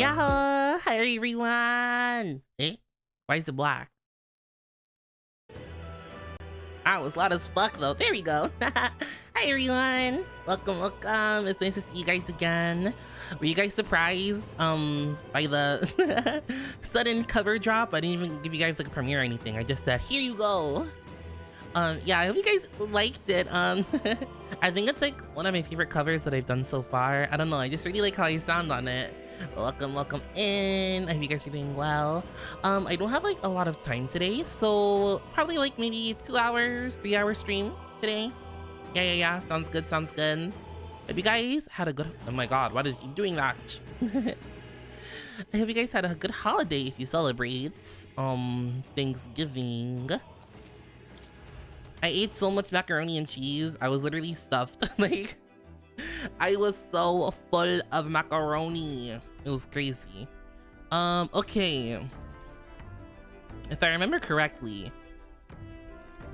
Yahoo! Hi everyone! Eh? Why is it black? That was loud as fuck though. There we go. Hi everyone! Welcome. It's nice to see you guys again. Were you guys surprised by the sudden cover drop? I didn't even give you guys like a premiere or anything. I just said, here you go. Yeah, I hope you guys liked it. I think it's like one of my favorite covers that I've done so far. I don't know, I just really like how you sound on it. Welcome in. I hope you guys are doing well. I don't have like a lot of time today, so probably like maybe 2 hours, 3 hour stream today. Yeah. Sounds good. Hope you guys had a good, oh my god, why is he doing that? I hope you guys had a good holiday if you celebrate Thanksgiving. I ate so much macaroni and cheese. I was literally stuffed. Like, I was so full of macaroni. It was crazy. Okay. If I remember correctly,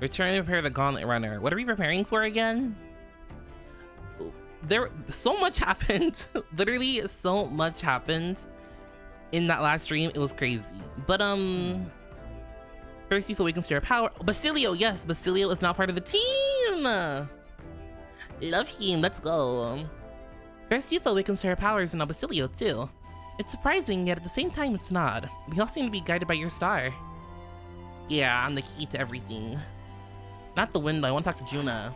we're trying to prepare the Gauntlet Runner. What are we preparing for again? So much happened. Literally so much happened in that last stream. It was crazy. But first, you awakens to your power. Basilio, yes, Basilio is now part of the team. Love him. Let's go. First, youth awakens to her powers, and now Basilio too. It's surprising, yet at the same time, it's not. We all seem to be guided by your star. Yeah, I'm the key to everything. Not the wind, though. I want to talk to Juna.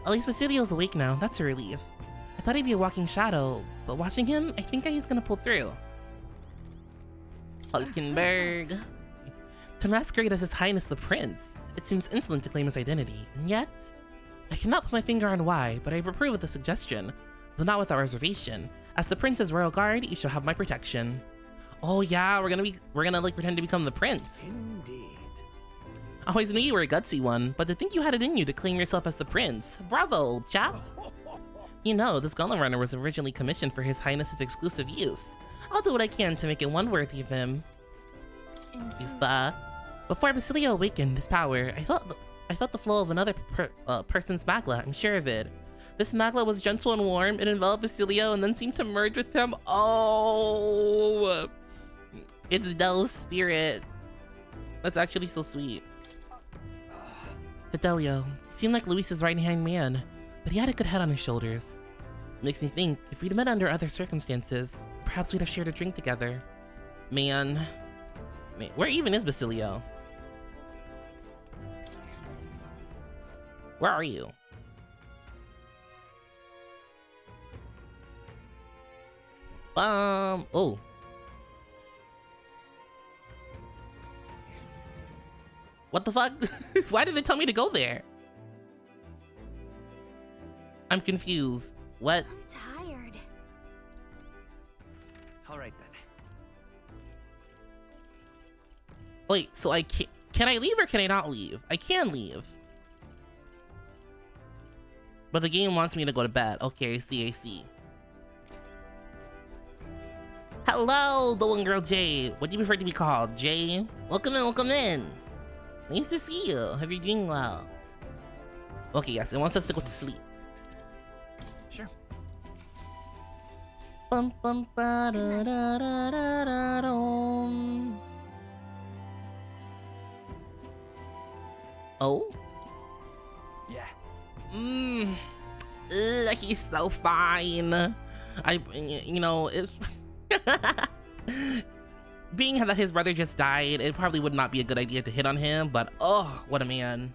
At least Basilio's awake now. That's a relief. I thought he'd be a walking shadow, but watching him, I think he's gonna pull through. Hulkenberg. To masquerade as His Highness the Prince, it seems insolent to claim his identity, and yet I cannot put my finger on why, but I approve of the suggestion, though not without reservation. As the Prince's royal guard, you shall have my protection. Oh yeah, we're gonna like pretend to become the prince. Indeed. I always knew you were a gutsy one, but to think you had it in you to claim yourself as the prince. Bravo, old chap. You know, this Gauntlet Runner was originally commissioned for His Highness's exclusive use. I'll do what I can to make it one worthy of him. Before Basilio awakened his power, I felt the flow of another person's magla. I'm sure of it. This magla was gentle and warm. It enveloped Basilio and then seemed to merge with him. Oh, it's Del's spirit. That's actually so sweet. Fidelio, he seemed like Luis's right-hand man, but he had a good head on his shoulders. Makes me think, if we'd met under other circumstances, perhaps we'd have shared a drink together. Man, where even is Basilio? Where are you? Oh. What the fuck? Why did they tell me to go there? I'm confused. What? I'm tired. All right then. Wait, so I can't, can I leave or can I not leave? I can leave. But the game wants me to go to bed. Okay, I see. Hello, the one girl Jay. What do you prefer to be called? Jay? Welcome in. Nice to see you. Hope you're doing well. Okay, yes, it wants us to go to sleep. Sure. Bum bum ba da da da da da dum. Oh? Yeah. He's so fine. You know, it's being that his brother just died, it probably would not be a good idea to hit on him, but oh, what a man.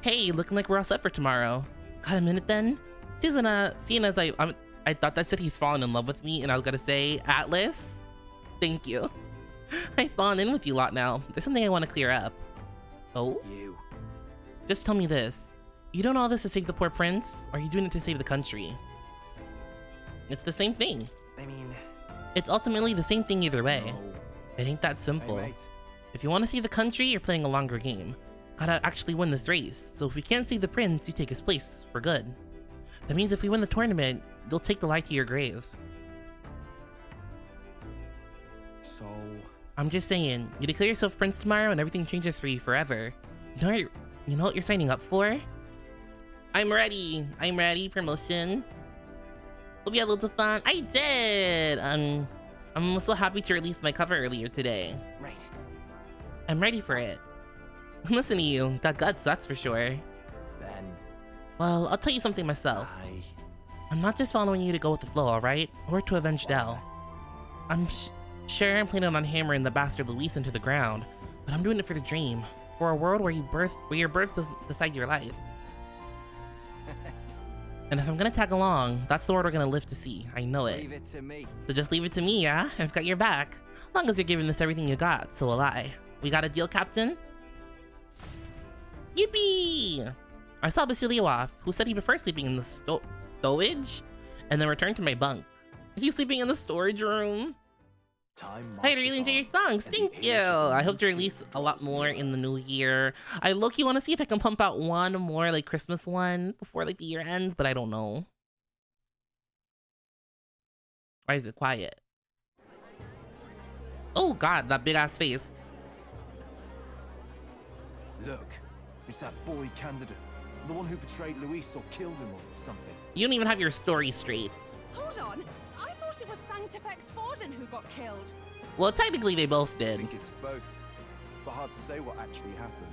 Hey, looking like we're all set for tomorrow. Got a minute then? Seeing as I thought that said he's fallen in love with me, and I was gonna say, Atlas, thank you. I've fallen in with you a lot now. There's something I want to clear up. Oh? You. Just tell me this. You doing all this to save the poor prince, or are you doing it to save the country? It's the same thing. I mean, it's ultimately the same thing either way. no. It ain't that simple. Hey, mate. If you want to save the country, you're playing a longer game. Gotta actually win this race, so if we can't save the prince, you take his place, for good. That means if we win the tournament, you'll take the light to your grave. So... I'm just saying, you declare yourself prince tomorrow and everything changes for you forever. You know what you're signing up for? I'm ready. Promotion. Hope you had loads of fun. I did. I'm so happy to release my cover earlier today. Right. I'm ready for it. Listen to you. Got guts, that's for sure. Then Well, I'll tell you something myself. I'm not just following you to go with the flow, alright? Or to avenge Del. I'm sure I'm planning on hammering the bastard Luis into the ground, but I'm doing it for the dream. For a world where your birth doesn't decide your life. And if I'm gonna tag along, that's the world we're gonna live to see. I know it. Leave it to me. So just leave it to me, yeah? I've got your back. As long as you're giving this everything you got, so will I. We got a deal, Captain? Yippee! I saw Basilio off, who said he prefers sleeping in the stowage, and then returned to my bunk. He's sleeping in the storage room. I really enjoy your songs, thank you! I hope to release a lot more in the new year. I low-key want to see if I can pump out one more like Christmas one before like the year ends, but I don't know. Why is it quiet? Oh god, that big ass face. Look, it's that boy candidate. The one who betrayed Luis or killed him or something. You don't even have your story straight. Hold on, I thought it was Sanctifex Forden who got killed. Well, technically they both I did. think it's both, but hard to say what actually happened.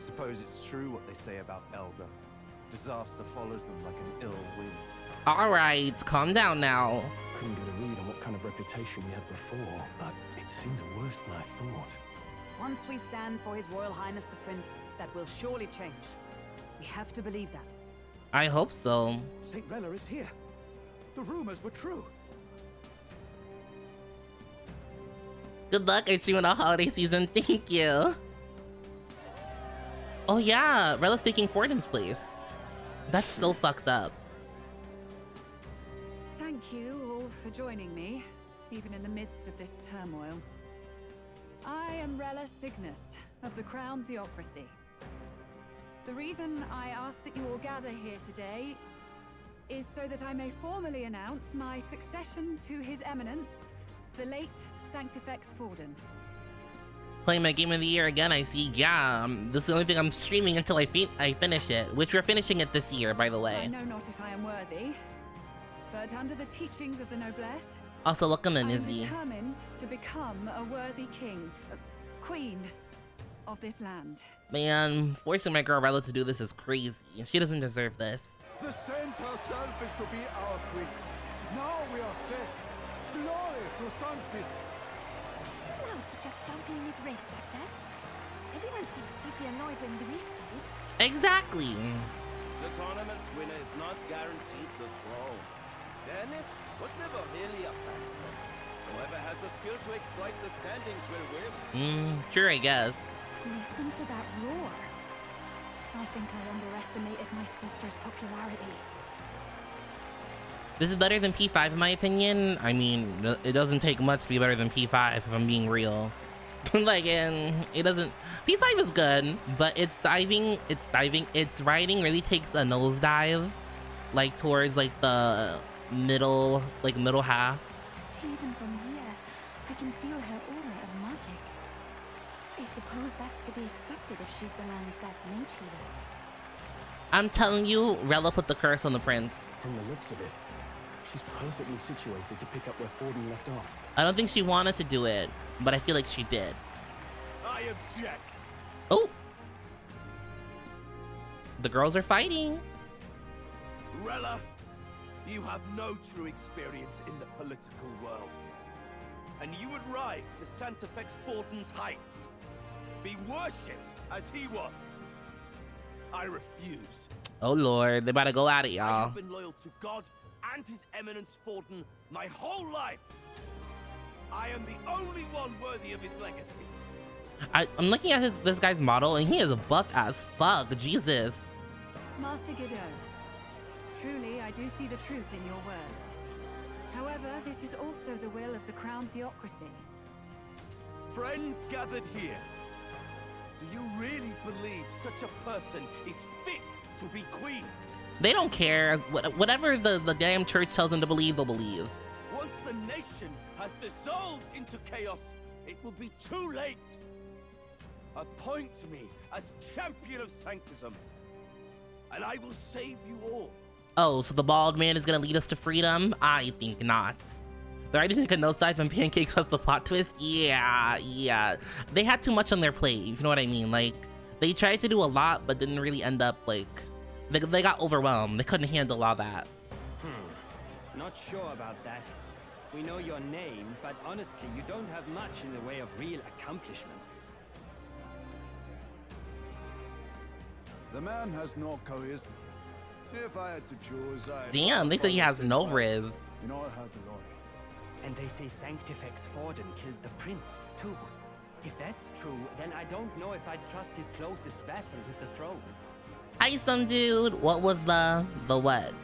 Suppose it's true what they say about Elder. Disaster follows them like an ill wind. Alright, calm down now. Couldn't get a read on what kind of reputation we had before, but it seems worse than I thought. Once we stand for His Royal Highness the Prince, that will surely change. We have to believe that. I hope so. St. Rella is here. The rumors were true. Good luck, I stream in the holiday season, thank you. Oh yeah, Rella's taking Forden's place. That's so fucked up. Thank you all for joining me, even in the midst of this turmoil. I am Rella Cygnus of the Crown Theocracy. The reason I ask that you all gather here today is so that I may formally announce my succession to His Eminence, the late Sanctifex Forden. Playing my game of the year again, I see. Yeah, this is the only thing I'm streaming until I finish it, which we're finishing it this year, by the I way. know not if I am worthy, but under the teachings of the noblesse, Also, welcome in, I am Izzy. determined to become a worthy king, queen of this land. Man, forcing my girl Rella to do this is crazy. She doesn't deserve this. The saint herself is to be our queen. Now we are safe. Glory to Sanctis. Is she allowed to just jump in mid-race like that? Everyone seemed pretty annoyed when Luis did it. Exactly. The tournament's winner is not guaranteed the throne. Fairness was never really a factor. Whoever has the skill to exploit the standings will win. Sure, I guess. Listen to that roar. I think I underestimated my sister's popularity. This is better than P5 in my opinion. I mean, it doesn't take much to be better than P5 if I'm being real. Like, and it doesn't. P5 is good, but its writing really takes a nosedive, like towards like the middle half. Even from here, I can feel her aura of magic. I suppose that's to be expected if she's the land's best mage healer. I'm telling you, Rella put the curse on the prince. From the looks of it, she's perfectly situated to pick up where Forden left off. I don't think she wanted to do it, but I feel like she did. I object. Oh! The girls are fighting. Rella, you have no true experience in the political world. And you would rise to Sanctifex Forden's heights. Be worshipped as he was. I refuse. Oh lord, they about to go at it, I y'all. have been loyal to God and His Eminence Forden my whole life. I am the only one worthy of his legacy. I'm looking at this guy's model, and he is buff as fuck. Jesus. Master Godot, truly I do see the truth in your words. However, this is also the will of the Crown Theocracy. Friends gathered here, do you really believe such a person is fit to be queen? They don't care. Whatever the damn church tells them to believe, they'll believe. Once the nation has dissolved into chaos, it will be too late. Appoint me as champion of sanctism, and I will save you all. Oh, so the bald man is gonna lead us to freedom? I think not. They're already taking a nosedive and pancakes plus the plot twist? Yeah. They had too much on their plate, if you know what I mean. Like, they tried to do a lot, but didn't really end up, like, they got overwhelmed. They couldn't handle all that. Not sure about that. We know your name, but honestly, you don't have much in the way of real accomplishments. The man has no charisma. If I had to choose, Damn, they say he has no riz. In all her glory. And they say Sanctifex Forden killed the prince, too. If that's true, then I don't know if I'd trust his closest vassal with the throne. Hi, some dude. What was the what?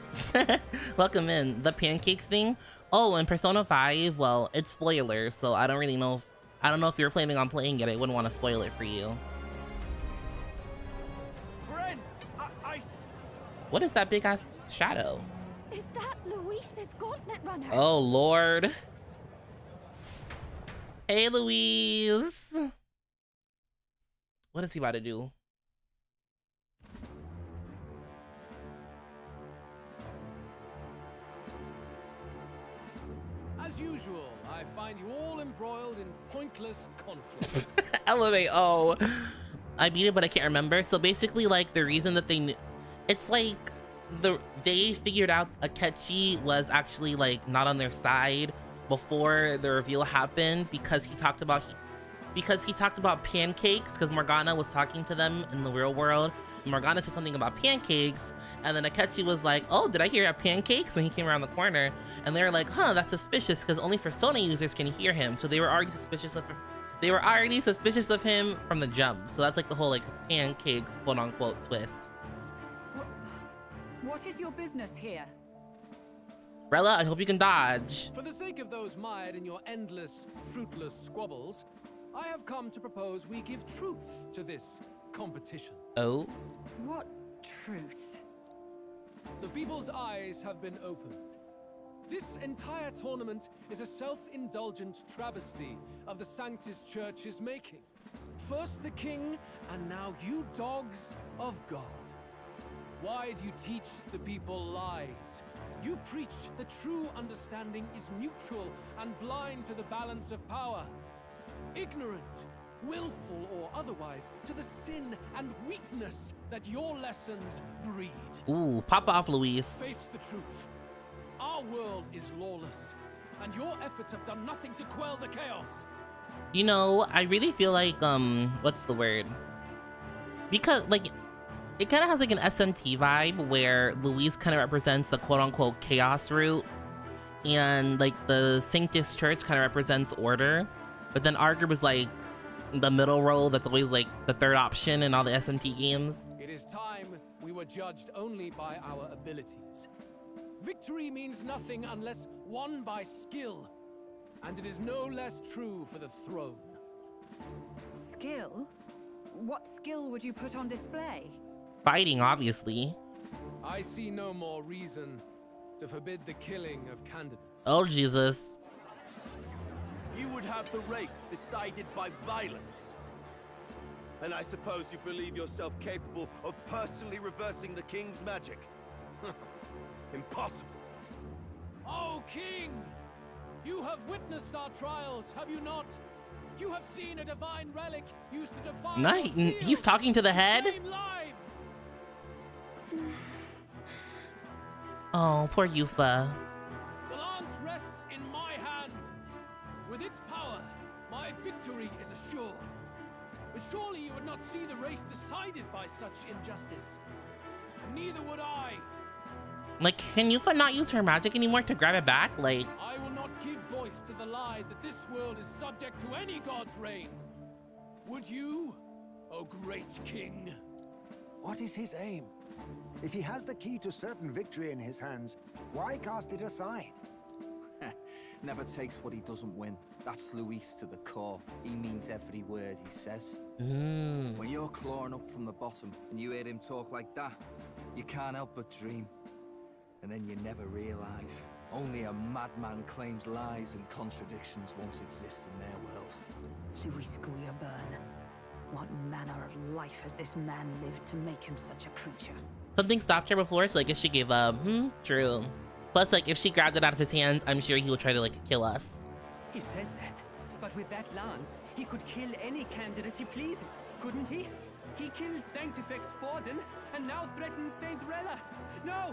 Welcome in. The pancakes thing? Oh, in Persona 5, well, it's spoilers, so I don't really know. I don't know if you're planning on playing it. I wouldn't want to spoil it for you. Friends, What is that big ass shadow? Is that Luis's gauntlet runner? Oh, Lord. Hey, Louise. What is he about to do? As usual, I find you all embroiled in pointless conflict. Elevate. Oh, I beat it, but I can't remember. So basically, like, the reason that it's like they figured out Akechi was actually like not on their side before the reveal happened because he talked about pancakes, because Morgana was talking to them in the real world. Morgana said something about pancakes, and then Akechi was like, oh, did I hear pancakes, when he came around the corner, and they were like, huh, that's suspicious because only Persona users can hear him. So they were already suspicious of him from the jump. So that's like the whole like pancakes quote unquote twist. What is your business here? Rella, I hope you can dodge. For the sake of those mired in your endless, fruitless squabbles, I have come to propose we give truth to this competition. Oh? What truth? The people's eyes have been opened. This entire tournament is a self-indulgent travesty of the Sanctus Church's making. First the king, and now you dogs of God. Why do you teach the people lies? You preach the true understanding is mutual and blind to the balance of power. Ignorant, willful or otherwise, to the sin and weakness that your lessons breed. Ooh, pop off, Luis. Face the truth. Our world is lawless, and your efforts have done nothing to quell the chaos. You know, I really feel like, what's the word? Because, like, it kind of has like an SMT vibe where Luis kind of represents the quote-unquote chaos route, and like the Sanctus Church kind of represents order, but then our group is like the middle role that's always like the third option in all the SMT games. It is time we were judged only by our abilities. Victory means nothing unless won by skill, and it is no less true for the throne. Skill? What skill would you put on display? Fighting, obviously. I see no more reason to forbid the killing of candidates. Oh, Jesus. You would have the race decided by violence. And I suppose you believe yourself capable of personally reversing the king's magic? Impossible. Oh, King! You have witnessed our trials, have you not? You have seen a divine relic used to defy Nice. He's talking to the head? lives. Oh, poor Yufa. The lance rests in my hand. With its power, my victory is assured. But surely you would not see the race decided by such injustice. And neither would I. Like, can Yufa not use her magic anymore to grab it back? Like, I will not give voice to the lie that this world is subject to any god's reign. Would you, O great king? What is his aim? If he has the key to certain victory in his hands, why cast it aside? Never takes what he doesn't win. That's Luis to the core. He means every word he says. When you're clawing up from the bottom and you hear him talk like that, you can't help but dream. And then you never realize only a madman claims lies and contradictions won't exist in their world. Luis Guyaburn, what manner of life has this man lived to make him such a creature? Something stopped her before, so I guess she gave up. True. Plus, like, if she grabbed it out of his hands, I'm sure he would try to, like, kill us. He says that, but with that lance, he could kill any candidate he pleases, couldn't he? He killed Sanctifex Forden, and now threatens Saint Rella. No!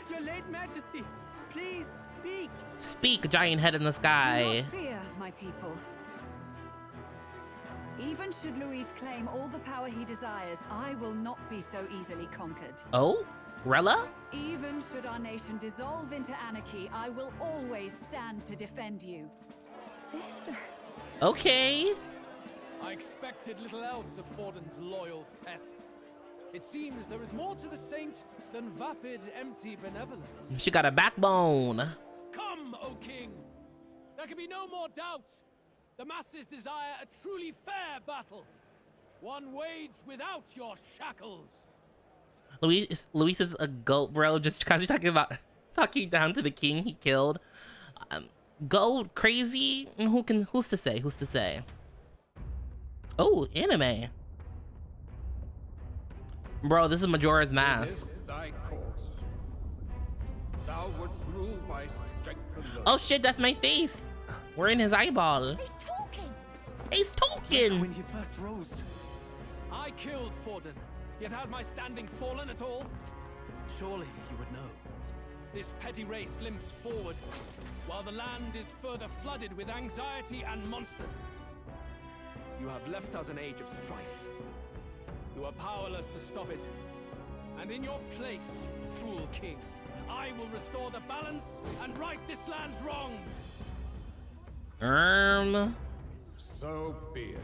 Your late majesty, please, speak! Speak, giant head in the sky. Do not fear, my people. Even should Luis claim all the power he desires, I will not be so easily conquered. Oh? Rella? Even should our nation dissolve into anarchy, I will always stand to defend you. Sister. Okay. I expected little else of Forden's loyal pet. It seems there is more to the saint than vapid, empty benevolence. She got a backbone. Come, O king! There can be no more doubt. The masses desire a truly fair battle. One waged without your shackles. Luis is a goat, bro. Just because you're talking down to the king he killed. Goat crazy? Who's to say? Who's to say? Oh, anime. Bro, this is Majora's Mask. This thy course. Thou wouldst rule by strength and love. Oh shit, that's my face. We're in his eyeball. He's talking. He's talking. When he first rose. I killed Forden, yet has my standing fallen at all? Surely you would know. This petty race limps forward, while the land is further flooded with anxiety and monsters. You have left us an age of strife. You are powerless to stop it. And in your place, fool king, I will restore the balance and right this land's wrongs. So be it.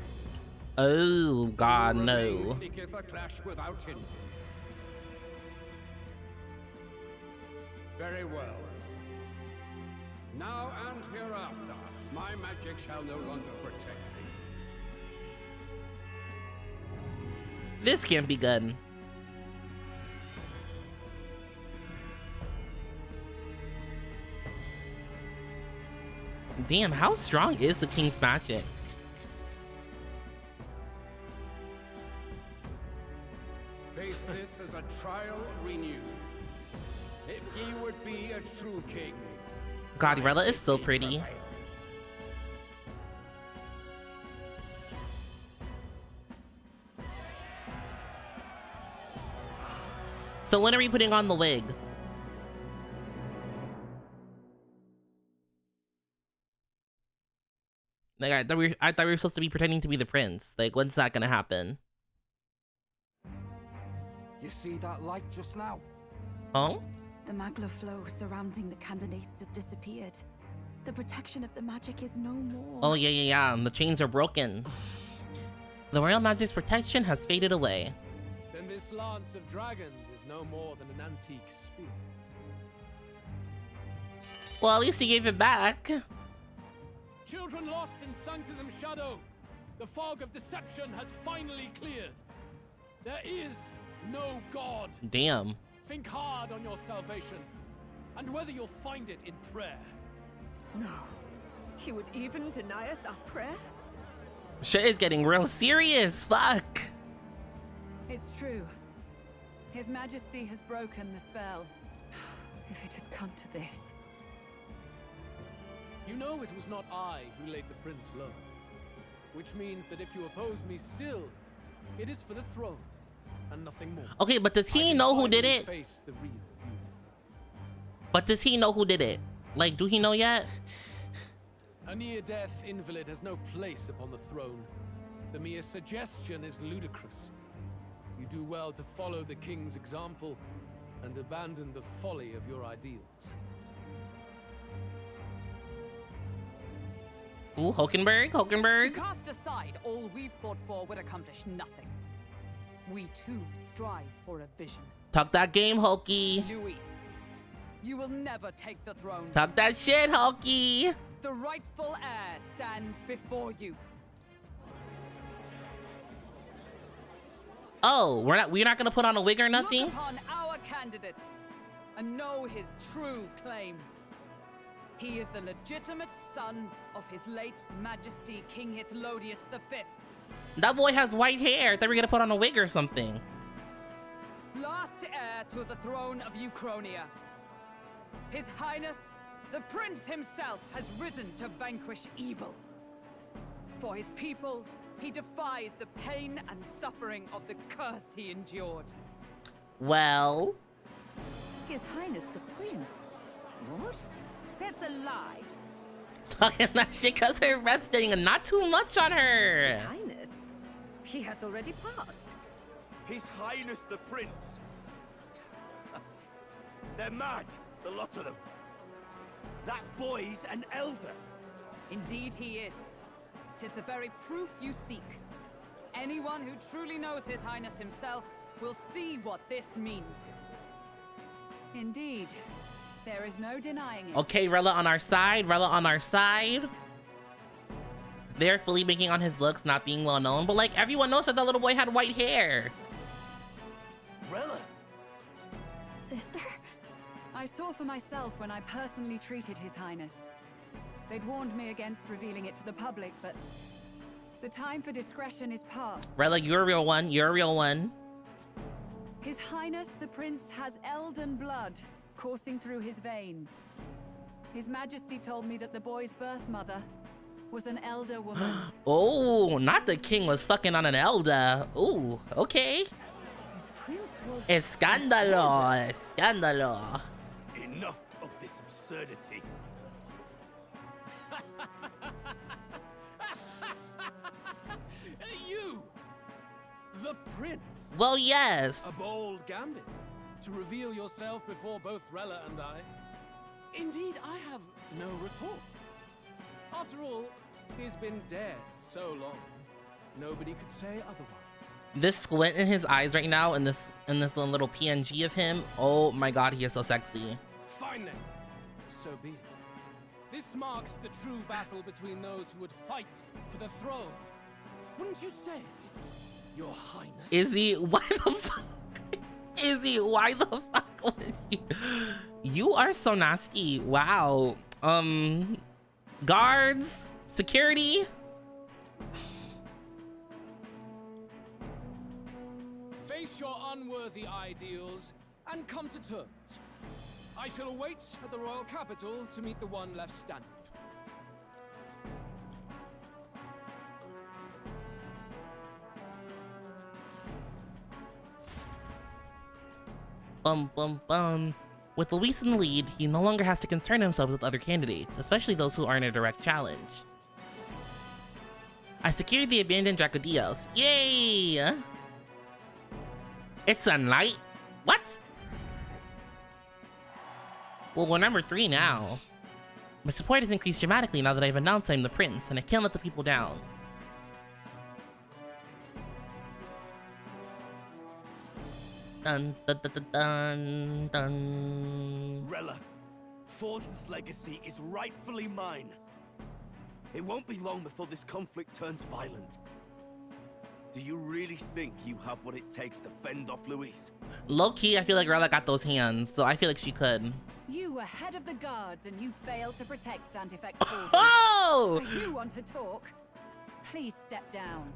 Oh God, no. Seeketh a clash without hindrance. Very well. Now and hereafter, my magic shall no longer protect thee. This can't be good. Damn, how strong is the king's magic? Face this as a trial renewed. If ye would be a true king. God, Rella is so pretty. So when are we putting on the wig? Like, I thought we were supposed to be pretending to be the prince. Like, when's that gonna happen? You see that light just now? Oh? The magla flow surrounding the candidates has disappeared. The protection of the magic is no more. Oh, yeah. The chains are broken. The royal magic's protection has faded away. Then this lance of dragons is no more than an antique spear. Well, at least he gave it back. Children lost in Sanctism shadow. The fog of deception has finally cleared. There is no God. Damn. Think hard on your salvation, and whether you'll find it in prayer. No. He would even deny us our prayer? Shit is getting real serious. Fuck. It's true. His Majesty has broken the spell. If it has come to this. You know it was not I who laid the prince low. Which means that if you oppose me still, it is for the throne. And nothing more. Okay, but does he know who did it? Face the real you. But does he know who did it? Like, do he know yet? A near-death invalid has no place upon the throne. The mere suggestion is ludicrous. You do well to follow the king's example and abandon the folly of your ideals. Ooh, Hulkenberg. To cast aside all we've fought for would accomplish nothing. We too strive for a vision. Talk that game, Hulky. Luis, you will never take the throne. Talk that shit, Hulky. The rightful heir stands before you. Oh, we're not gonna put on a wig or nothing? Look upon our candidate and know his true claim. He is the legitimate son of his late Majesty King Hitlodius V. That boy has white hair. I thought we were gonna put on a wig or something. last heir to the throne of Uchronia. His Highness, the Prince himself, has risen to vanquish evil. For his people, he defies the pain and suffering of the curse he endured. Well, His Highness the Prince? What? That's a lie. talking that shit because her breath's getting not too much on her. His Highness? He has already passed. His Highness the Prince. They're mad, the lot of them. That boy's an elder. Indeed he is. 'Tis the very proof you seek. Anyone who truly knows His Highness himself will see what this means. Indeed. There is no denying it. Okay, Rella on our side. Rella on our side. They're fully banking on his looks not being well known, but like everyone knows that the little boy had white hair. Rella? Sister? I saw for myself when I personally treated His Highness. They'd warned me against revealing it to the public, but the time for discretion is past. Rella, you're a real one. You're a real one. His Highness the Prince has Elden blood coursing through his veins. His Majesty told me that the boy's birth mother was an elder woman. Oh, not the king was fucking on an elder. Ooh, okay. Prince was Escándalo, escándalo. Enough of this absurdity. You! The Prince! Well, yes. A bold gambit to reveal yourself before both Rella and I. Indeed, I have no retort. After all, he's been dead so long. Nobody could say otherwise. This squint in his eyes right now, in this little PNG of him. Oh my God, he is so sexy. Fine then. So be it. This marks the true battle between those who would fight for the throne. Wouldn't you say, Your Highness? Izzy, why the fuck? Izzy, why the fuck would you? You are so nasty. Wow. Guards, security. Face your unworthy ideals and come to terms. I shall await at the royal capital to meet the one left standing. Bum bum bum. With Luis in the lead, he no longer has to concern himself with other candidates, especially those who aren't a direct challenge. I secured the abandoned Dracodios. Yay! It's a knight? What? Well, we're number 3 now. My support has increased dramatically now that I've announced I'm the prince, and I can't let the people down. Dun dun dun dun dun dun. Rella, Fortin's legacy is rightfully mine. It won't be long before this conflict turns violent. Do you really think you have what it takes to fend off Luis? Low-key, I feel like Rella got those hands, so I feel like she could. You were head of the guards and you failed to protect Santefex. Oh! If you want to talk, please step down.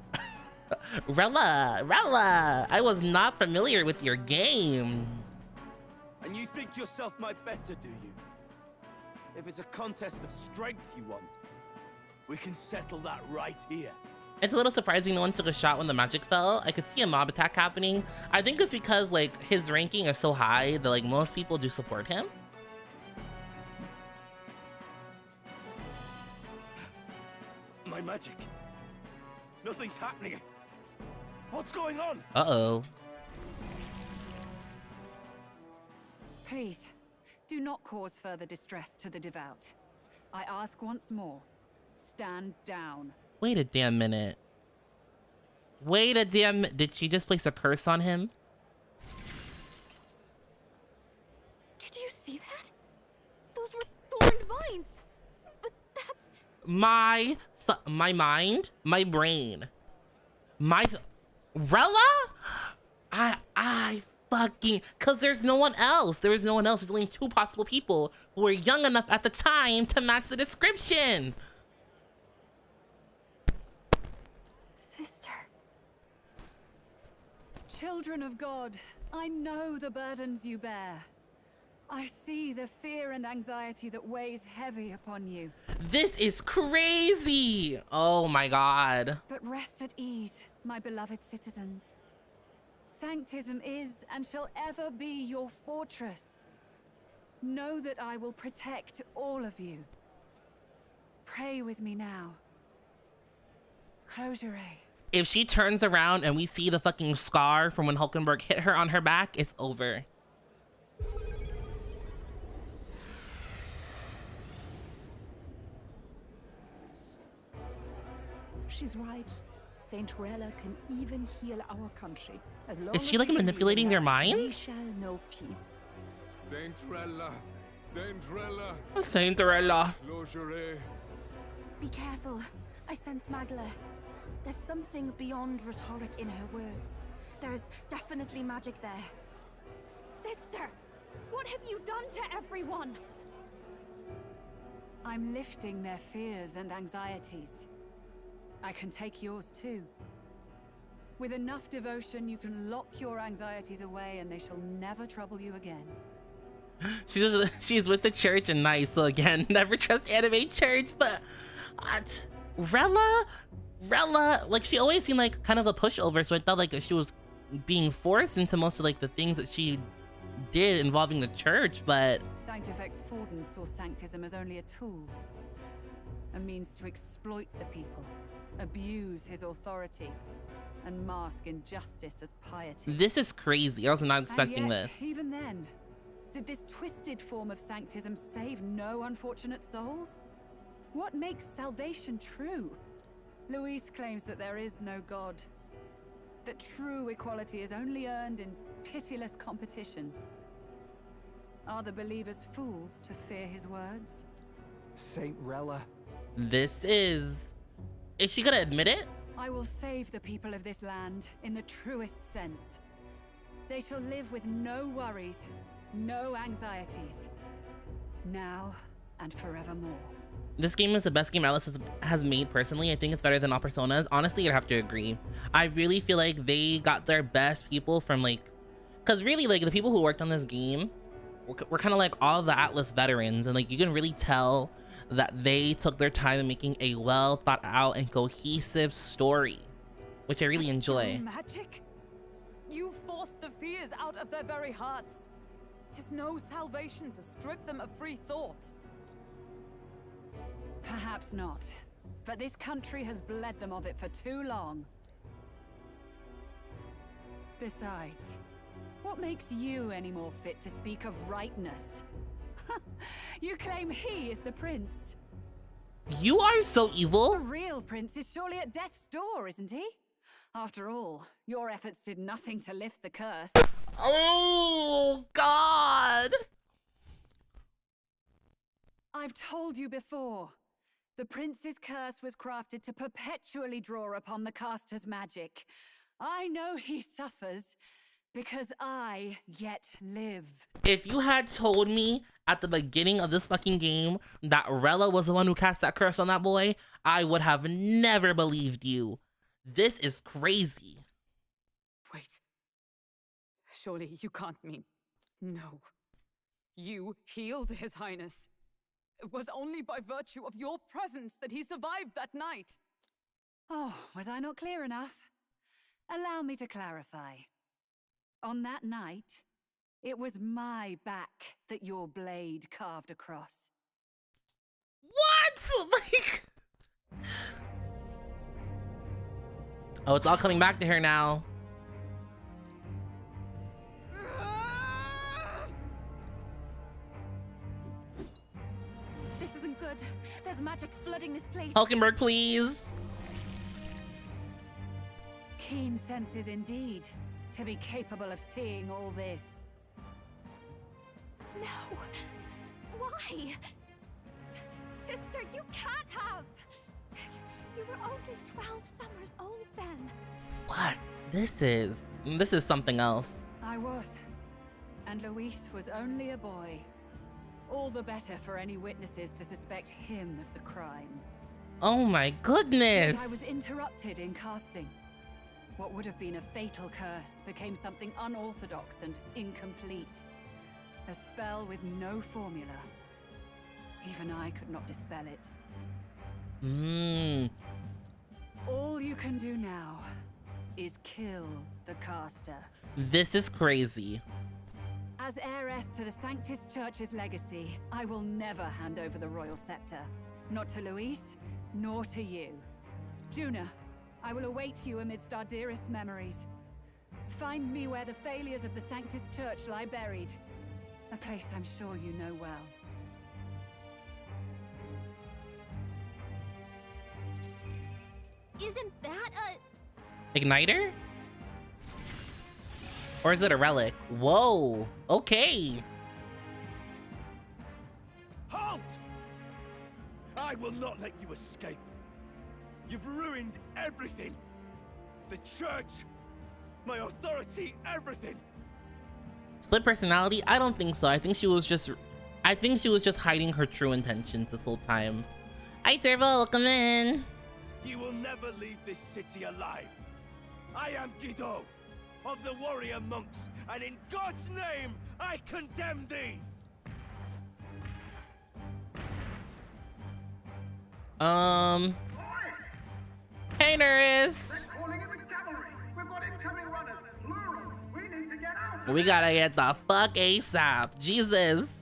Rella, I was not familiar with your game. And you think yourself my better, do you? If it's a contest of strength you want, we can settle that right here. It's a little surprising no one took a shot when the magic fell. I could see a mob attack happening. I think it's because like his ranking is so high that like most people do support him. My magic. Nothing's happening. What's going on? Uh-oh. Please, do not cause further distress to the devout. I ask once more, stand down. Wait a damn minute. Wait a damn... Did she just place a curse on him? Did you see that? Those were thorned vines. But that's... My mind? My brain. Rella? I fucking... Because there's no one else. There is no one else. There's only 2 possible people who were young enough at the time to match the description. Sister. Children of God, I know the burdens you bear. I see the fear and anxiety that weighs heavy upon you. This is crazy. Oh my god. But rest at ease, my beloved citizens. Sanctism is and shall ever be your fortress. Know that I will protect all of you. Pray with me now. Close your eyes. If she turns around and we see the fucking scar from when Hulkenberg hit her on her back, it's over. She's right. Saint Rella can even heal our country. As long Is she like manipulating their minds? We shall know peace. Saint Rella. Saint Rella. Saint Rella. Be careful. I sense Magla. There's something beyond rhetoric in her words. There's definitely magic there. Sister, what have you done to everyone? I'm lifting their fears and anxieties. I can take yours too. With enough devotion, you can lock your anxieties away and they shall never trouble you again. She's with the church and nice, so again, never trust anime church, but Rella, like she always seemed like kind of a pushover, so I thought like she was being forced into most of like the things that she did involving the church, but Sanctifex Forden saw sanctism as only a tool, a means to exploit the people, abuse his authority, and mask injustice as piety. This is crazy. I was not expecting and yet, this. Even then, did this twisted form of sanctism save no unfortunate souls? What makes salvation true? Luis claims that there is no God, that true equality is only earned in pitiless competition. Are the believers fools to fear his words? Saint Rella. Is she gonna admit it? I will save the people of this land in the truest sense. They shall live with no worries, no anxieties, now and forevermore. This game is the best game Atlas has made personally. I think it's better than all Personas. Honestly, I'd have to agree. I really feel like they got their best people from like, because really like the people who worked on this game were kind of like all the Atlas veterans, and like you can really tell that they took their time in making a well thought out and cohesive story, which I really enjoy. Magic? You forced the fears out of their very hearts. 'Tis no salvation to strip them of free thought. Perhaps not, but this country has bled them of it for too long. Besides, what makes you any more fit to speak of rightness? You claim he is the prince. You are so evil. The real prince is surely at death's door, isn't he? After all, your efforts did nothing to lift the curse. Oh, God. I've told you before. The prince's curse was crafted to perpetually draw upon the caster's magic. I know he suffers because I yet live. If you had told me at the beginning of this fucking game that Rella was the one who cast that curse on that boy, I would have never believed you. This is crazy. Wait. Surely you can't mean... No. You healed His Highness. It was only by virtue of your presence that he survived that night. Oh, was I not clear enough? Allow me to clarify. On that night, it was my back that your blade carved across. What? Like... Oh, it's all coming back to her now. This isn't good. There's magic flooding this place. Hulkenberg, please. Keen senses indeed, to be capable of seeing all this. No! Why? Sister, you can't have! You were only 12 summers old then. What? This is something else. I was. And Luis was only a boy. All the better for any witnesses to suspect him of the crime. Oh my goodness! Yet I was interrupted in casting. What would have been a fatal curse became something unorthodox and incomplete. A spell with no formula. Even I could not dispel it. All you can do now is kill the caster. This is crazy. As heiress to the Sanctus Church's legacy, I will never hand over the royal scepter. Not to Luis, nor to you. Juna, I will await you amidst our dearest memories. Find me where the failures of the Sanctus Church lie buried. A place I'm sure you know well. Isn't that a... Igniter? Or is it a relic? Whoa, okay. Halt! I will not let you escape. You've ruined everything. The church, my authority, everything. Split personality? I don't think so. I think she was just hiding her true intentions this whole time. Hi Turbo, welcome in. You will never leave this city alive. I am Guido of the warrior monks, and in God's name, I condemn thee. Hey Nerys. Calling in the cavalry. We've got incoming runners, plural. We need to get out. We gotta get the fuck ASAP. Jesus.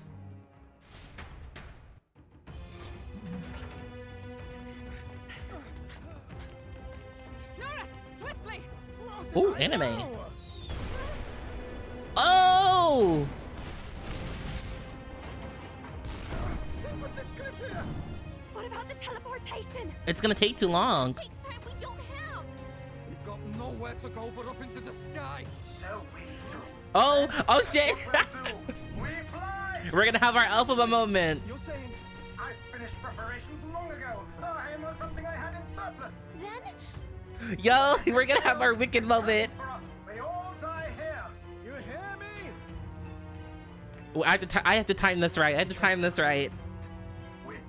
Ooh, anime. Oh! What about the teleportation? It's gonna take too long. It takes time we don't have. We've got nowhere to go but up into the sky. So we do. Oh shit! We fly. We're gonna have our alpha moment. You're saying I finished preparations long ago. Time was something I had in surplus. Then? Yo, we're gonna have our wicked moment. We all die here. You hear me? Ooh, I have to time this right. We're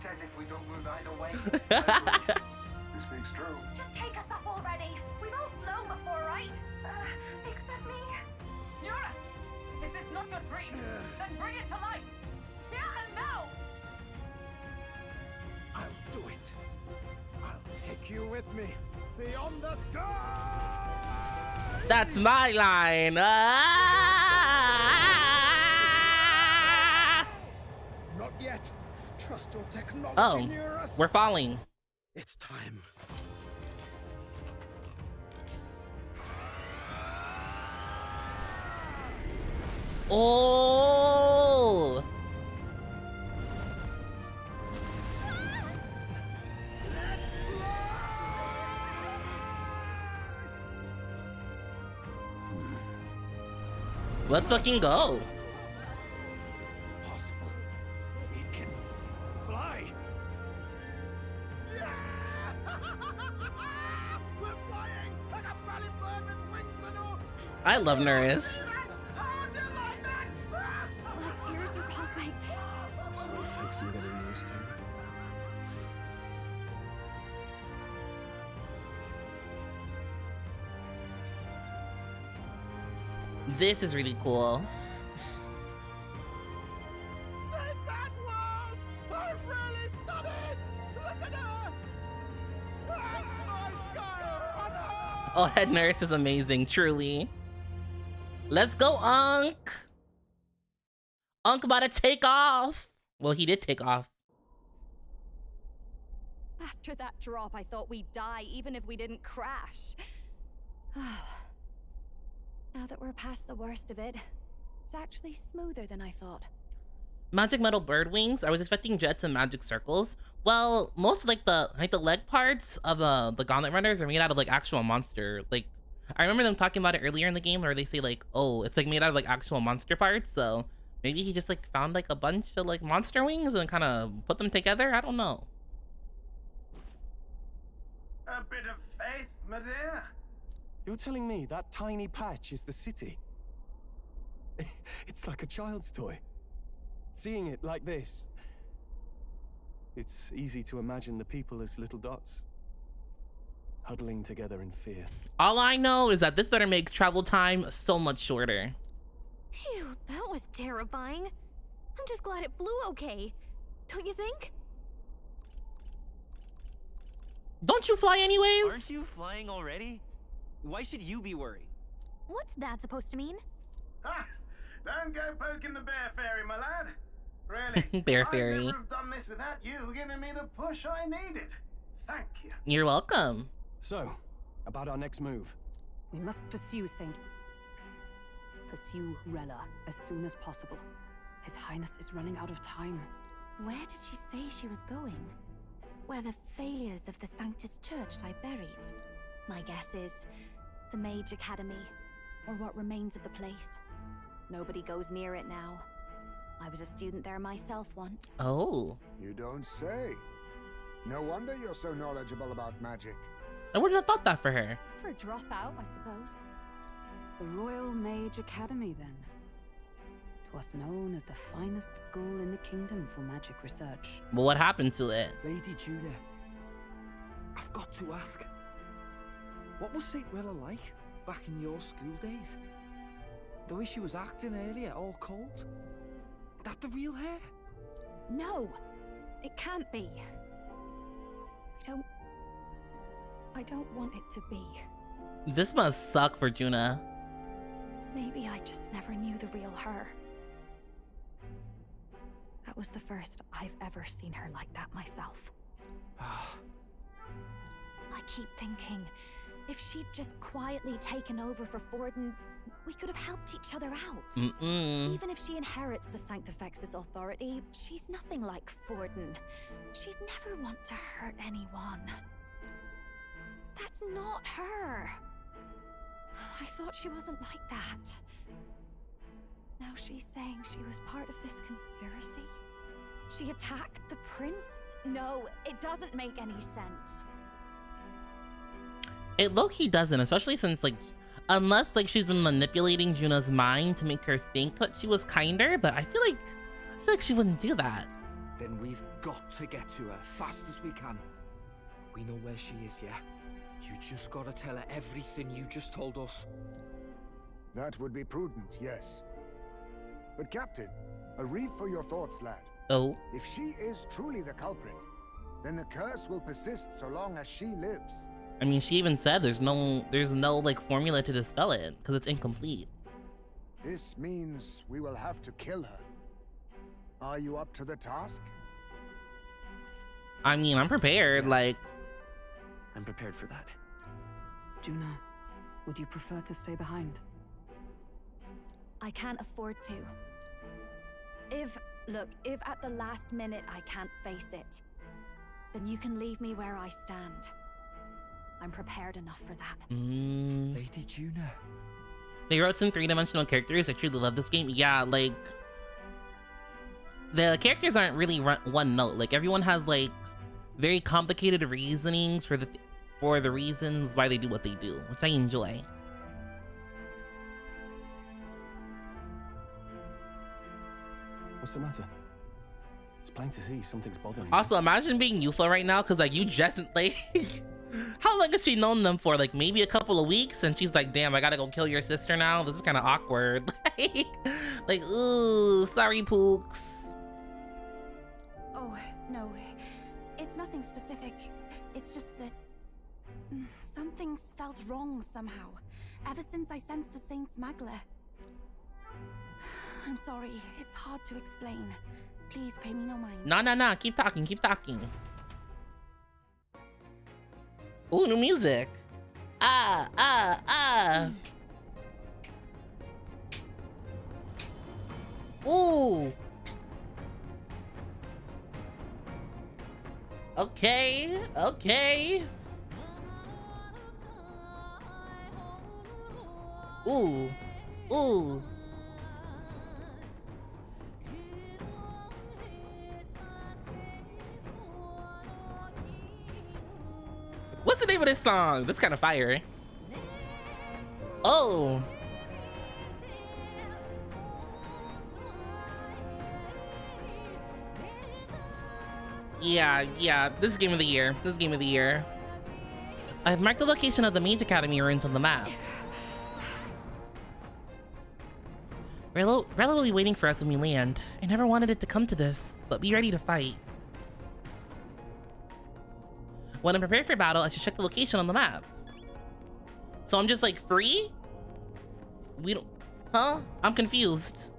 dead if we don't move either way. This speaks true. Just take us up already. We've all flown before, right? Except me. Eurus! Is this not your dream? Then bring it to life! Here and now! I'll do it. I'll take you with me. Beyond the sky! That's my line. Not yet. Trust your technology, Oh, Eurus. we're falling. It's time. Oh! Let's fucking go. Possible. It can fly. We're flying like a bally bird with wings and all. I love Nerys. My ears are popping. This will take some getting used to. This is really cool. Take that one! I've really done it! Look at her! Thanks, my Skyrunner! Oh, head nurse is amazing, truly. Let's go, Unk. Unk about to take off. Well, he did take off. After that drop, I thought we'd die even if we didn't crash. Now that we're past the worst of it, it's actually smoother than I thought. Magic metal bird wings. I was expecting jets and magic circles. Well, most like the leg parts of the gauntlet runners are made out of like actual monster. Like I remember them talking about it earlier in the game where they say like, oh, it's like made out of like actual monster parts. So maybe he just like found like a bunch of like monster wings and kind of put them together. I don't know. A bit of faith, my dear. You're telling me that tiny patch is the city? It's like a child's toy. Seeing it like this, it's easy to imagine the people as little dots. huddling together in fear. All I know is that this better make travel time so much shorter. Phew, that was terrifying. I'm just glad it flew okay. Don't you think? Don't you fly anyways? Aren't you flying already? Why should you be worried? What's that supposed to mean? Ha! Don't go poking the bear fairy, my lad. Really, Bear fairy. I'd never have done this without you giving me the push I needed. Thank you. You're welcome. So, about our next move. We must pursue Rella as soon as possible. His Highness is running out of time. Where did she say she was going? Where the failures of the Sanctus Church lie buried? My guess is the Mage Academy, or what remains of the place. Nobody goes near it now. I was a student there myself once. Oh. You don't say. No wonder you're so knowledgeable about magic. I wouldn't have thought that for her. For a dropout, I suppose. The Royal Mage Academy, then. 'Twas known as the finest school in the kingdom for magic research. But what happened to it? Lady Juna, I've got to ask. What was St. Rella like back in your school days? The way she was acting earlier, all cold? That the real hair? No, it can't be. I don't want it to be. This must suck for Juna. Maybe I just never knew the real her. That was the first I've ever seen her like that myself. I keep thinking, if she'd just quietly taken over for Forden, we could have helped each other out. Even if she inherits the Sanctifex's authority, she's nothing like Forden. She'd never want to hurt anyone. That's not her. I thought she wasn't like that. Now she's saying she was part of this conspiracy? She attacked the prince? No, it doesn't make any sense. It low-key doesn't, especially since, like, unless, like, she's been manipulating Juna's mind to make her think that she was kinder, but I feel like she wouldn't do that. Then we've got to get to her fast as we can. We know where she is, yeah? You just gotta tell her everything you just told us. That would be prudent, yes. But Captain, a reef for your thoughts, lad. Oh? If she is truly the culprit, then the curse will persist so long as she lives. I mean, she even said there's no like formula to dispel it because it's incomplete. This means we will have to kill her. Are you up to the task? I mean, I'm prepared, like... I'm prepared for that. Juna, would you prefer to stay behind? I can't afford to. If at the last minute I can't face it, then you can leave me where I stand. I'm prepared enough for that. Lady Juna. They wrote some three-dimensional characters. I truly love this game. Yeah, like... The characters aren't really one note. Like, everyone has, like, very complicated reasonings for the reasons why they do what they do, which I enjoy. What's the matter? It's plain to see something's bothering you. Also, imagine being Yuffie right now, because, like, you just, like... How long has she known them for? Like, maybe a couple of weeks? And she's like, damn, I gotta go kill your sister now? This is kind of awkward. like, ooh, sorry, Pooks. Oh, no. It's nothing specific. It's just that... something's felt wrong somehow. Ever since I sensed the Saint's Magla. I'm sorry. It's hard to explain. Please pay me no mind. No. Keep talking. Ooh, new music. Ooh. Okay. Ooh. What's the name of this song? This kind of fire. Oh. Yeah. This is game of the year. I've marked the location of the Mage Academy ruins on the map. Rella will be waiting for us when we land. I never wanted it to come to this, but be ready to fight. When I'm prepared for battle, I should check the location on the map. So I'm just like free? We don't... Huh? I'm confused.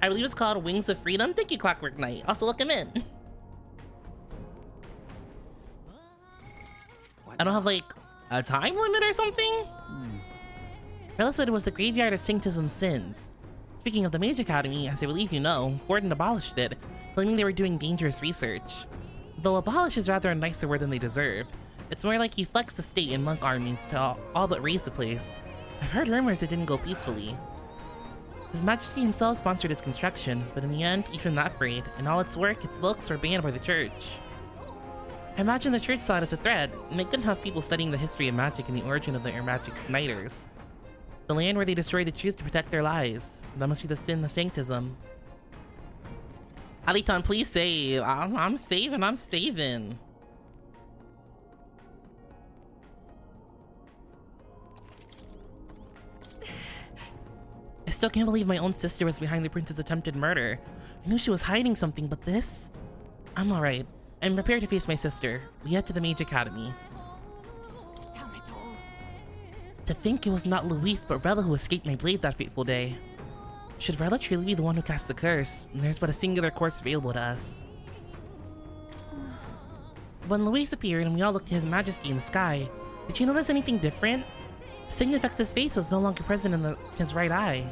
I believe it's called Wings of Freedom. Thank you, Clockwork Knight. Also look him in. I don't have like a time limit or something? Rella said it was the graveyard of Sanctism's sins. Speaking of the Mage Academy, as I believe you know, Forden abolished it, claiming they were doing dangerous research. Though abolish is rather a nicer word than they deserve. It's more like he flexed the state and monk armies to all but raise the place. I've heard rumors it didn't go peacefully. His Majesty himself sponsored its construction, but in the end, even that frayed, and all its work, its books, were banned by the church. I imagine the church saw it as a threat, and they couldn't have people studying the history of magic and the origin of the magic igniters. The land where they destroyed the truth to protect their lives. That must be the sin of Sanctism. Aliton, please save. I'm saving, I'm saving. I still can't believe my own sister was behind the prince's attempted murder. I knew she was hiding something, but this? I'm alright. I'm prepared to face my sister. We head to the Mage Academy. Tell me it all. To think it was not Luis but Rella who escaped my blade that fateful day. Should Rella truly be the one who cast the curse, there's but a singular course available to us. When Luis appeared and we all looked to his majesty in the sky, did you notice anything different? Signifex's face was no longer present in his right eye.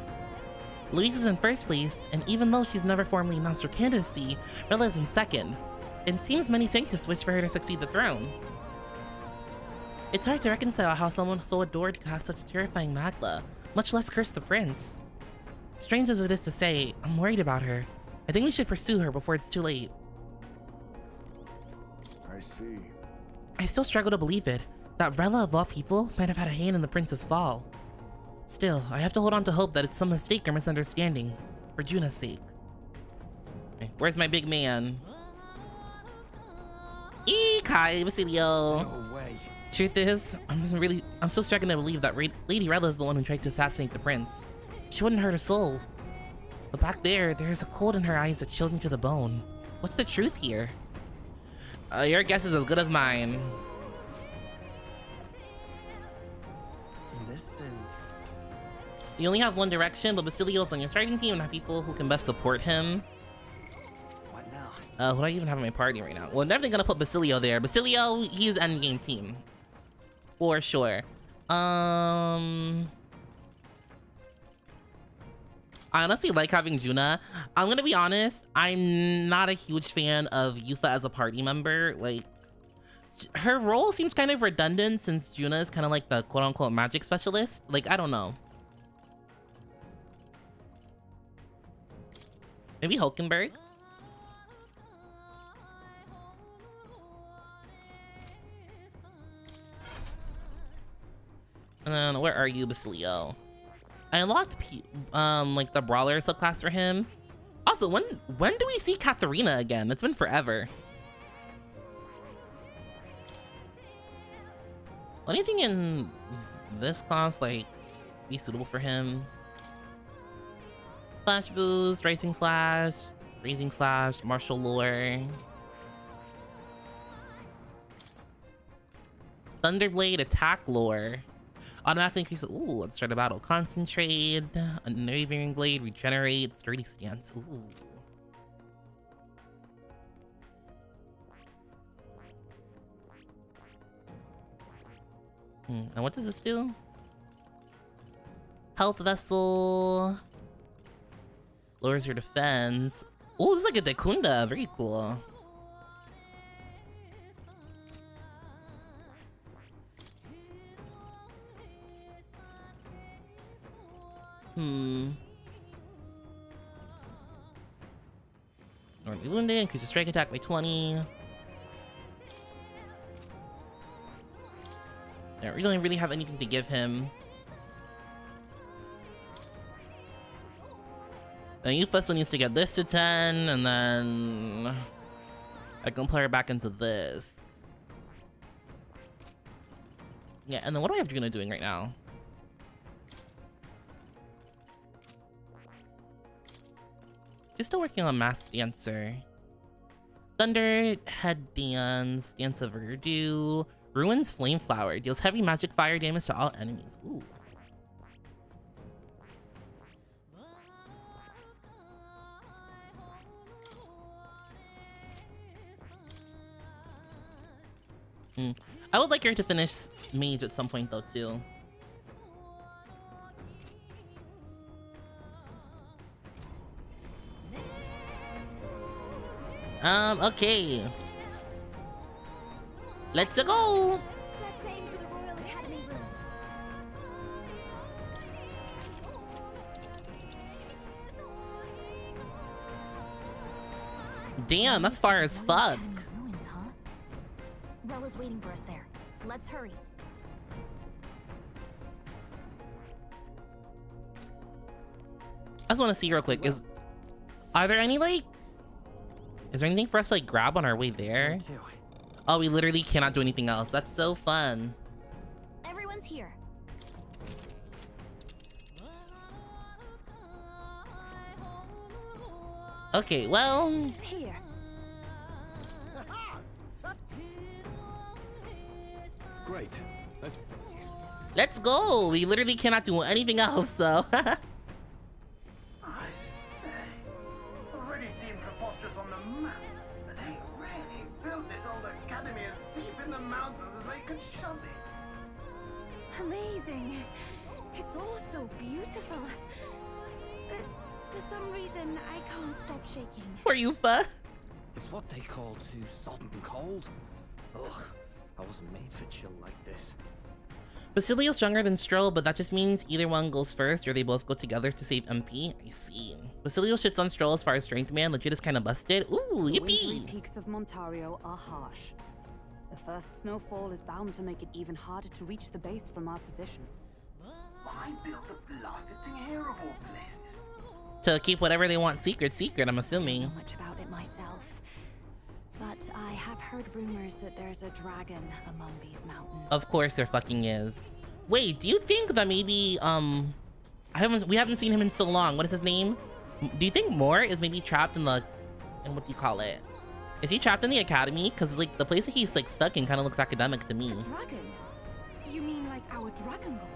Luis is in first place, and even though she's never formally announced her candidacy, Rella is in second. It seems many Sanctus wish for her to succeed the throne. It's hard to reconcile how someone so adored could have such a terrifying magla, much less curse the prince. Strange as it is to say, I'm worried about her. I think we should pursue her before it's too late. I see. I still struggle to believe it, that Rella of all people might have had a hand in the prince's fall. Still, I have to hold on to hope that it's some mistake or misunderstanding, for Juna's sake. Okay, where's my big man? Kai Basilio. No way. Truth is, I'm still struggling to believe that Lady Rella is the one who tried to assassinate the prince. She wouldn't hurt a soul. But back there's a cold in her eyes that chilled me to the bone. What's the truth here? Your guess is as good as mine. This is... You only have one direction, but Basilio's on your starting team and have people who can best support him. What now? Who do I even have in my party right now? Well, I'm definitely gonna put Basilio there. Basilio, he's endgame team. For sure. I honestly like having Juna. I'm gonna be honest, I'm not a huge fan of Yufa as a party member. Like, her role seems kind of redundant since Juna is kind of like the quote-unquote magic specialist. Like, I don't know. Maybe Hulkenberg? And then, where are you, Basilio? I unlocked like the brawler subclass for him. Also, when do we see Katharina again? It's been forever. Will anything in this class like be suitable for him? Flash boost, raising slash, martial lore. Thunderblade attack lore. Automatically increases, ooh, at start of battle. Concentrate, Unwavering Blade, regenerate, sturdy stance, ooh. And what does this do? Health Vessel. Lowers your defense. Ooh, this is like a Dekunda, very cool. Normally wounded, increase the strike attack by 20. Yeah, we don't really have anything to give him. Then Yufa still needs to get this to 10, and then I can play her back into this. Yeah, and then what do I have to doing right now? Just still working on Masked Dancer. Thunder, Head Dance, Dance of Voodoo, Ruins Flameflower. Deals heavy magic fire damage to all enemies. Ooh. I would like her to finish Mage at some point though too. Okay. Let's go. Let's aim for the Royal Academy ruins. Damn, that's far as fuck. Ruins, huh? Rella's waiting for us there. Let's hurry. I just want to see real quick. Are there any like? Is there anything for us to like grab on our way there? Oh, we literally cannot do anything else. That's so fun. Everyone's here. Okay, well. Here. Great. Let's go. We literally cannot do anything else, so. Already seemed preposterous on the map, but they really built this old academy as deep in the mountains as they could shove it. Amazing. It's all so beautiful. For some reason, I can't stop shaking. Poor Yufa. It's what they call too sodden cold. Ugh, I wasn't made for chill like this. Basilio's stronger than Stroll, but that just means either one goes first or they both go together to save MP. I see. Basilio shits on Stroll as far as strength, man. Legit is kind of busted. Ooh, The yippee! wintry peaks of Montario are harsh. The first snowfall is bound to make it even harder to reach the base from our position. Why build a blasted thing here of all places? To keep whatever they want secret, I'm assuming. I don't know much about it myself, but I have heard rumors that there's a dragon among these mountains. Of course there fucking is. Wait, do you think that maybe we haven't seen him in so long. What is his name? Do you think Moore is maybe trapped in what do you call it? Is he trapped in the academy? Because like the place that he's like stuck in kind of looks academic to me. A dragon? You mean like our dragon god?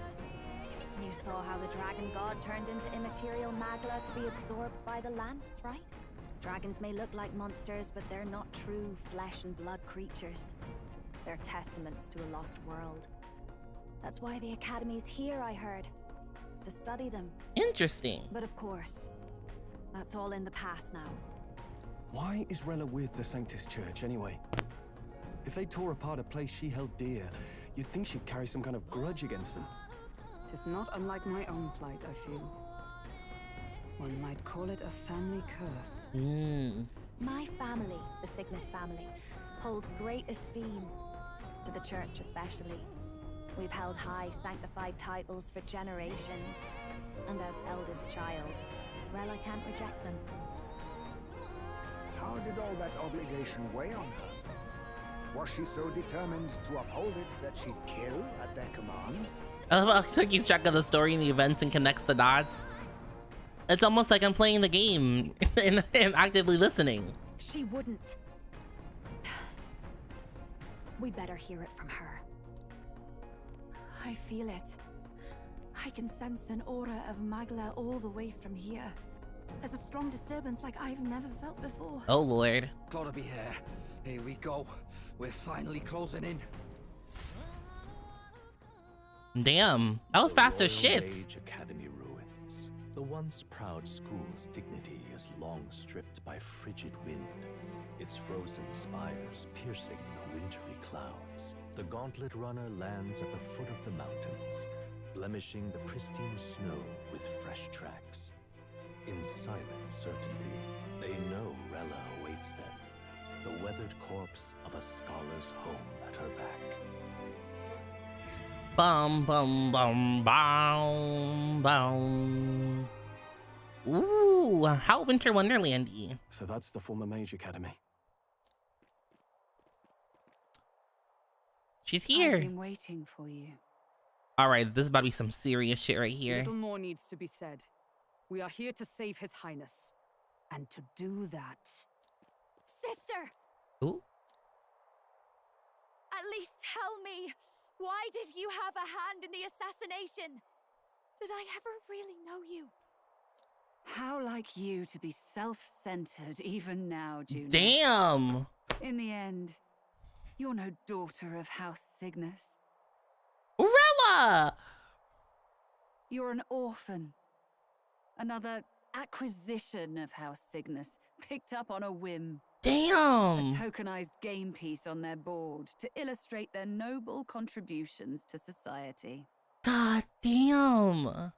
You saw how the dragon god turned into immaterial magla to be absorbed by the lance, right? Dragons may look like monsters, but they're not true flesh and blood creatures. They're testaments to a lost world. That's why the academy's here, I heard. To study them. Interesting. But of course, that's all in the past now. Why is Rella with the Sanctus Church anyway? If they tore apart a place she held dear, you'd think she'd carry some kind of grudge against them. Tis not unlike my own plight, I feel. One might call it a family curse. My family, the Cygnus family, holds great esteem, to the church especially. We've held high sanctified titles for generations, and as eldest child, Rella can't reject them. How did all that obligation weigh on her? Was she so determined to uphold it that she'd kill at their command? I love how he keeps track of the story and the events and connects the dots. It's almost like I'm playing the game and actively listening. She wouldn't. We better hear it from her. I feel it. I can sense an aura of Magla all the way from here. There's a strong disturbance like I've never felt before. Oh lord. Gotta be here. Here we go. We're finally closing in. Damn, that was fast as shit. Mage Academy ruins. The once proud school's dignity is long stripped by frigid wind. Its frozen spires piercing the wintry clouds. The gauntlet runner lands at the foot of the mountains, blemishing the pristine snow with fresh tracks. In silent certainty, they know Rella awaits them, the weathered corpse of a scholar's home at her back. Bum bum bum bum bum. Ooh, how Winter Wonderlandy. So that's the former Mage Academy. She's here. I've been waiting for you. All right, this is about to be some serious shit right here. Little more needs to be said. We are here to save His Highness. And to do that... Sister! Ooh. At least tell me, why did you have a hand in the assassination? Did I ever really know you? How like you to be self-centered even now, Juno. Damn! In the end, you're no daughter of House Cygnus. Rella! You're an orphan. Another acquisition of House Cygnus, picked up on a whim. Damn! A tokenized game piece on their board to illustrate their noble contributions to society. God damn!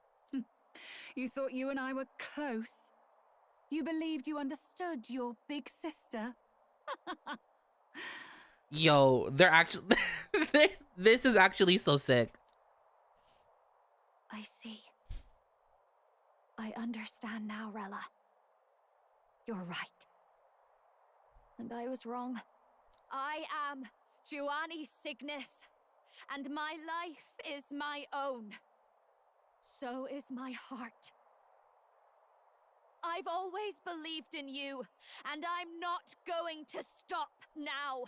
You thought you and I were close? You believed you understood your big sister? Yo, they're actually... This is actually so sick. I see. I understand now, Rella. You're right. And I was wrong. I am Giovanni Cygnus, and my life is my own. So is my heart. I've always believed in you, and I'm not going to stop now.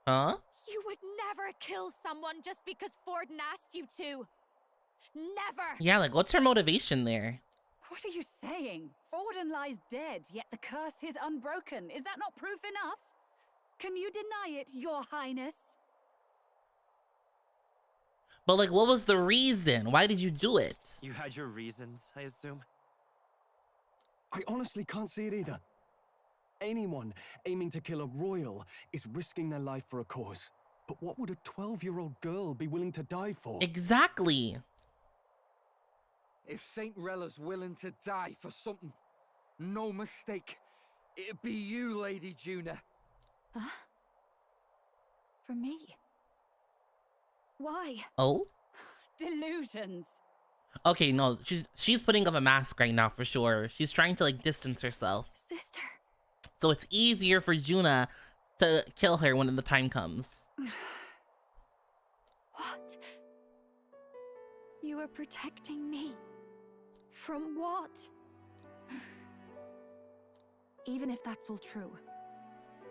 Huh? You would never kill someone just because Forden asked you to. Never! Yeah, like, what's her motivation there? What are you saying? Forden lies dead, yet the curse is unbroken. Is that not proof enough? Can you deny it, Your Highness? But, like, what was the reason? Why did you do it? You had your reasons, I assume? I honestly can't see it either. Anyone aiming to kill a royal is risking their life for a cause. But what would a 12-year-old girl be willing to die for? Exactly. If Saint Rella's willing to die for something, no mistake, it'd be you, Lady Juna. Huh? For me? Why? Oh? Delusions. Okay, no, she's putting up a mask right now for sure. She's trying to, like, distance herself. Sister. So it's easier for Juna to kill her when the time comes. What? You are protecting me? From what? Even if that's all true,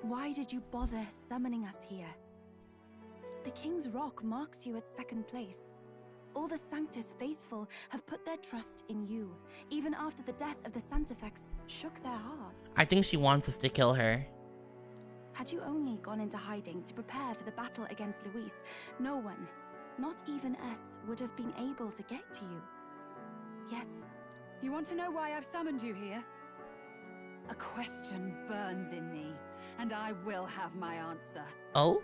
why did you bother summoning us here? The King's Rock marks you at second place. All the Sanctus faithful have put their trust in you, even after the death of the Santafex shook their hearts. I think she wants us to kill her. Had you only gone into hiding to prepare for the battle against Luis, no one, not even us, would have been able to get to you. Yet... You want to know why I've summoned you here? A question burns in me, and I will have my answer. Oh?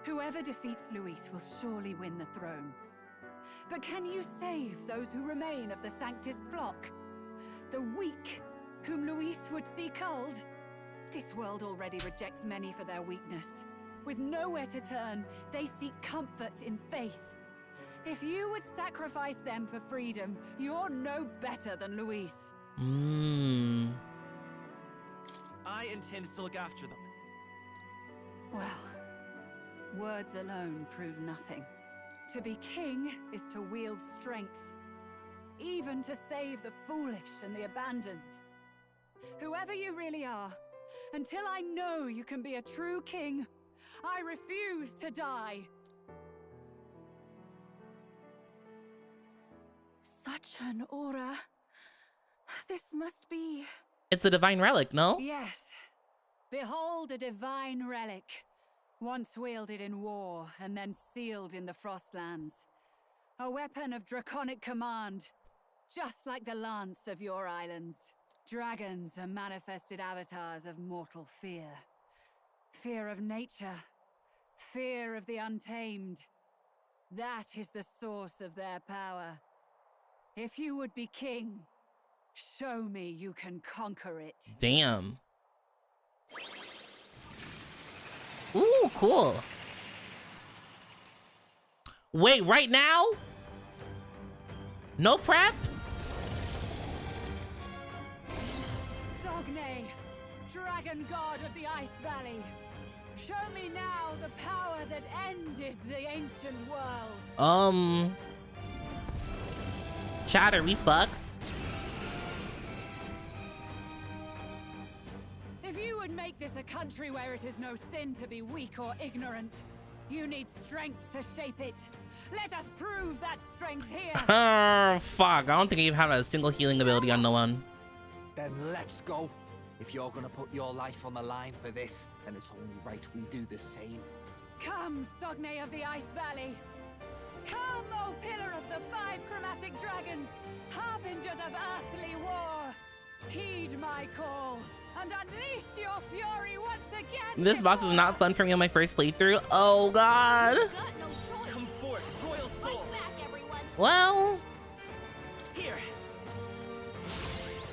Whoever defeats Luis will surely win the throne. But can you save those who remain of the Sanctus flock? The weak, whom Luis would see culled? This world already rejects many for their weakness. With nowhere to turn, they seek comfort in faith. If you would sacrifice them for freedom, you're no better than Luis. I intend to look after them. Well, words alone prove nothing. To be king is to wield strength, even to save the foolish and the abandoned. Whoever you really are, until I know you can be a true king, I refuse to die. Such an aura. This must be... It's a divine relic, no? Yes. Behold a divine relic. Once wielded in war, and then sealed in the Frostlands. A weapon of draconic command, just like the lance of your islands. Dragons are manifested avatars of mortal fear. Fear of nature. Fear of the untamed. That is the source of their power. If you would be king, show me you can conquer it. Damn. Ooh, cool. Wait, right now? No prep? Sogne, dragon god of the Ice Valley. Show me now the power that ended the ancient world. Chat, are we fucked? If you would make this a country where it is no sin to be weak or ignorant, you need strength to shape it. Let us prove that strength here. Oh, fuck. I don't think I even have a single healing ability on no one. Then let's go. If you're gonna put your life on the line for this, then it's only right we do the same. Come, Sogne of the Ice Valley. Come, O pillar of the 5 chromatic dragons, harbingers of earthly war. Heed my call and unleash your fury once again. This boss is not fun for me on my first playthrough. Oh, God. Come forth, royal soul. Back, everyone. Well. Here.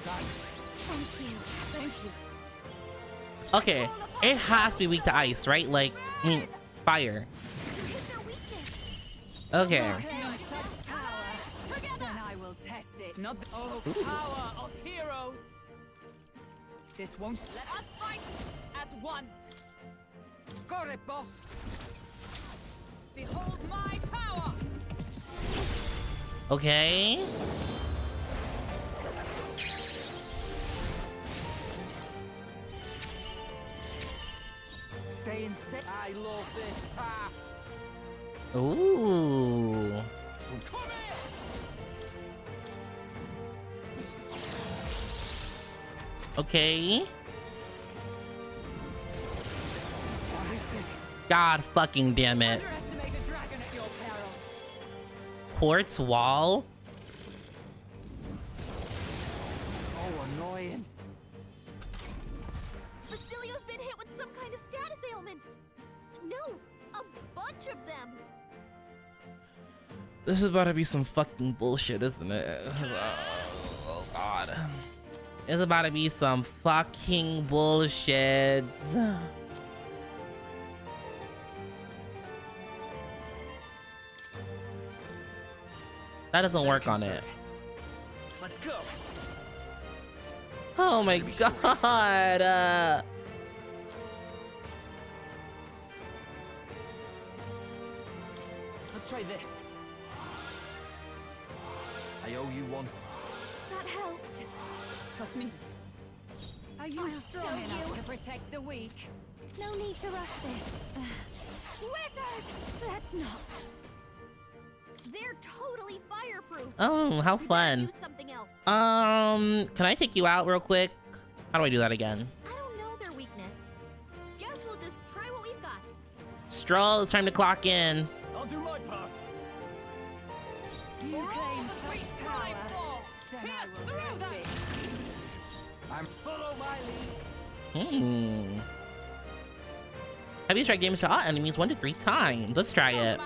Thank you. Thank you. Okay. It has to be weak to ice, right? Like, I mean, fire. Okay. Then I will test it. Not the power of heroes. This won't let us fight as one. Got it, boss. Behold my power. Okay. Stay in set. I love this path. Ooh. Okay. God fucking damn it. Underestimate a dragon at your peril. Quartz wall? So annoying. Basilio's been hit with some kind of status ailment. No, a bunch of them. This is about to be some fucking bullshit, isn't it? Oh, God. It's about to be some fucking bullshit. That doesn't work on it. Let's go. Oh my God. Let's try this. I owe you one. That helped. Trust me. Are you strong show enough you. to protect the weak? No need to rush this. Wizard! Let's not. They're totally fireproof. Oh, how We fun. gotta use something else. Can I take you out real quick? How do I do that again? I don't know their weakness. Guess we'll just try what we've got. Stroll, it's time to clock in. I'll do my part. You claim such power. Then I will test it. I'm follow my lead. Have you tried games to all enemies 1 to 3 times? Let's try it.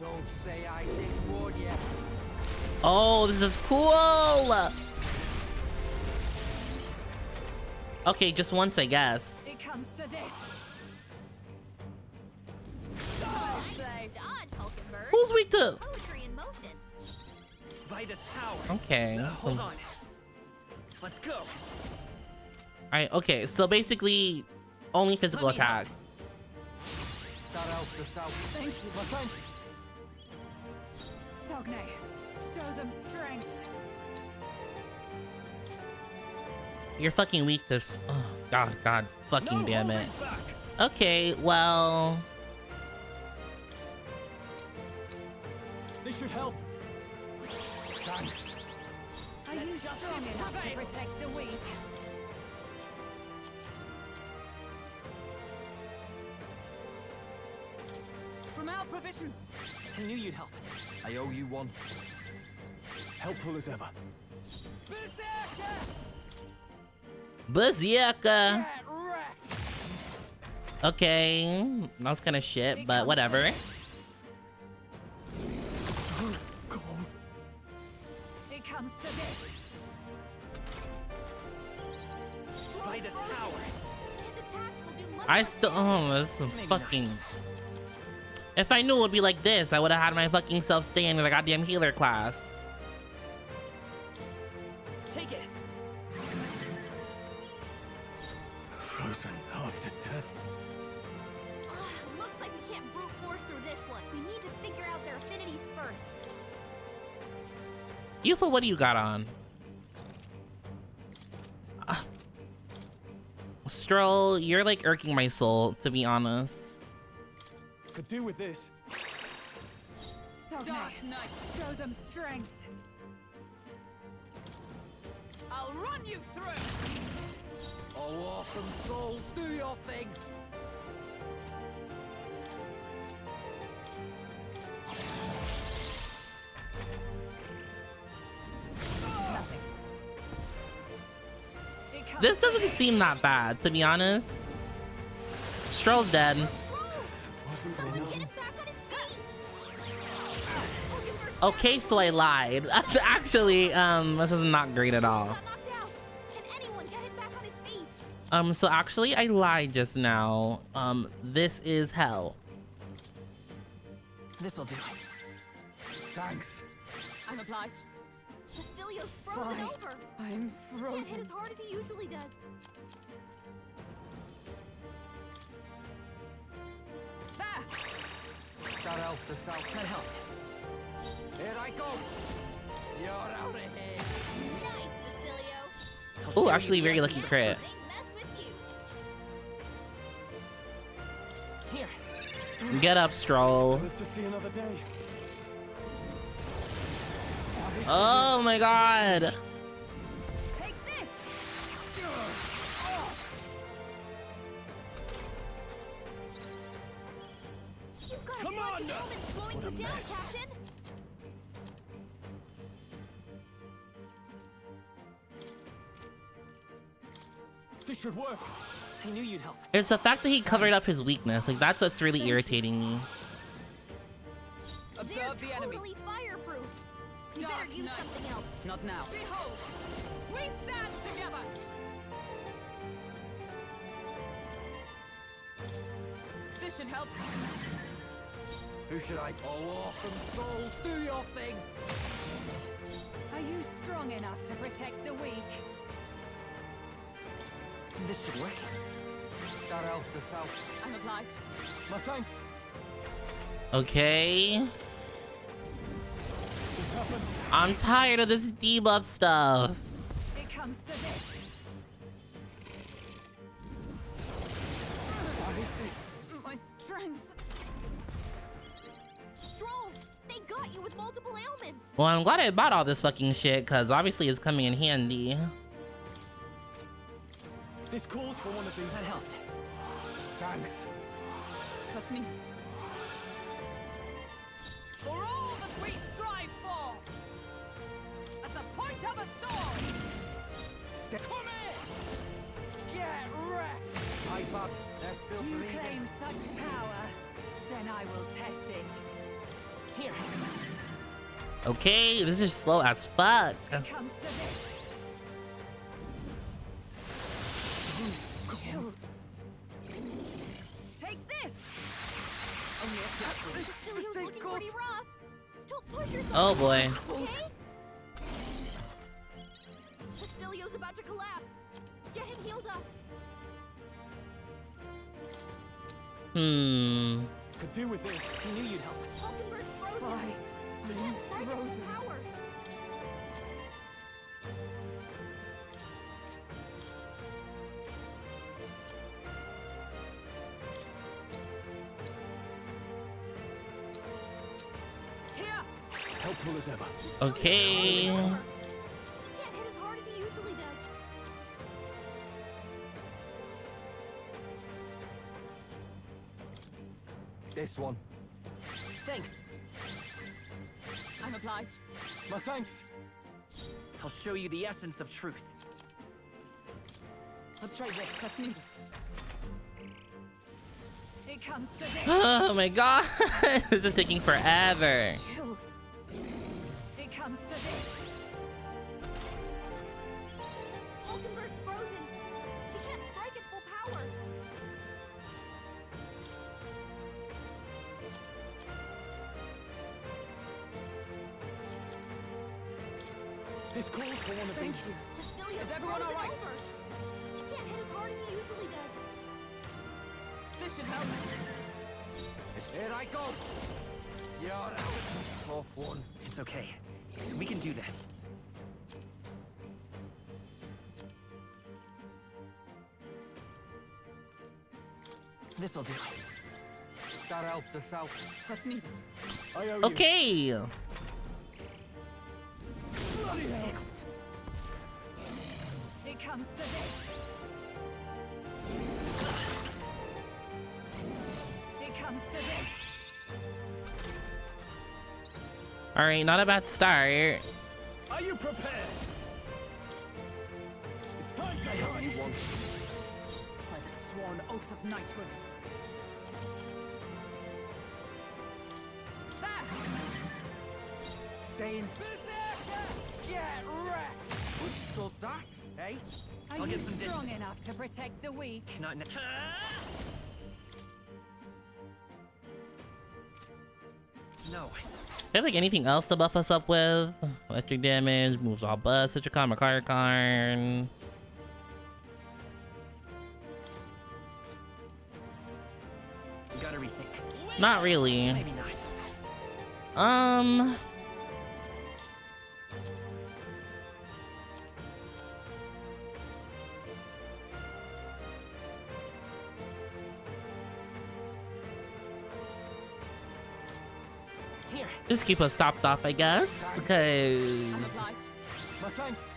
Don't say I didn't warn you. Oh, this is cool. Okay, just once, I guess. It comes to this. Dodge, Hulkenberg. Who's weak to? Poetry in motion. Vitus power. Okay. Hold on. Let's go. Alright, okay, so basically, only physical attack. That helps us out. Thank you, my friend. Sogne, show them strength. You're fucking weak to. Oh, God, fucking damn it. Okay, well. This should help. Thanks. Are you strong enough to protect the weak? From our provisions. I knew you'd help. I owe you one. Helpful as ever. Berserker. Okay, that was kind of shit, but whatever. It comes to this. Vitus power. I still. Oh, this is some fucking. If I knew it would be like this, I would have had my fucking self stay in the goddamn healer class. Take it. Frozen frozen after death. Looks like we can't brute force through this one. We need to figure out their affinities first. Yufa, what do you got on? Stroll, you're like irking my soul, to be honest. Could do with this. Dark Knight, show them strength. I'll run you through. Oh, awesome souls, do your thing. This doesn't seem that bad, to be honest. Stroll's dead. Okay, so I lied. Actually, this is not great at all. So actually I lied just now. This is hell. This'll do. Thanks. I'm obliged. Cecilio's frozen Fine. over. I'm frozen. Can't hit as hard as he usually does. That helped us out. That helped. Here I go. You're out of here. Nice, Cecilio. Oh, actually very lucky crit. They mess with you. Here. Get up, Stroll. Live to see another day. Oh my god. Take this. You've got Come a on! element slowing you down, Captain. This should work. I knew you'd help. It's the fact that he covered up his weakness. Like, that's what's really irritating me. Observe the enemy. Totally fireproof. You better use something else. Not now. Behold, we stand together. This should help. Who should I? Oh, awesome souls, do your thing. Are you strong enough to protect the weak? This should work. That helped us out. I'm obliged. My thanks. Okay. It's happened. I'm tired of this debuff stuff. It comes to this. What is this? My strength. Stroll, they got you with multiple ailments. Well, I'm glad I bought all this fucking shit, because obviously it's coming in handy. This calls for one of these. That helped. Thanks. Trust me. For all that we strive for, as the point of a sword. Come here. Get wrecked. My bad. They're still You breathing. claim such power, then I will test it. Here. Okay, this is slow as fuck. It comes to this. Take this. Only a few. Cecilio's looking pretty rough. Don't push yourself. Oh boy. Okay? Cecilio's about to collapse. Get him healed up. Could do with this. I knew you'd help. Falkenberg's frozen. Why? She can't strike at full power. Helpful as ever. Okay. He can't hit as hard as he usually does. This one. Thanks. I'm obliged. My thanks. I'll show you the essence of truth. Let's try this. Trust me. It comes to this. Oh my god. This is taking forever. Kill. It comes to this. Falkenberg's frozen. She can't strike at full power. This calls for one of Thank these. you. Cecilio's Is everyone frozen all right? over. She can't hit as hard as he usually does. Here I go. You're a tough one. It's okay. We can do this. This'll do. That helped us out. What's needed? I owe you. Okay. Bloody hell. It comes to this. It comes to this. All right, not a bad start. Are you prepared? It's time to run. By the sworn oath of knighthood. Stay in. Get wrecked. Withstood that, eh? Are I'll you get some strong distance. enough to protect the weak? Not now. No. Do you have like anything else to buff us up with? Electric damage, moves all buzz, such a calm, Karn. Gotta rethink. Not really. Maybe not. Here. Just keep us topped off, I guess, because My thanks.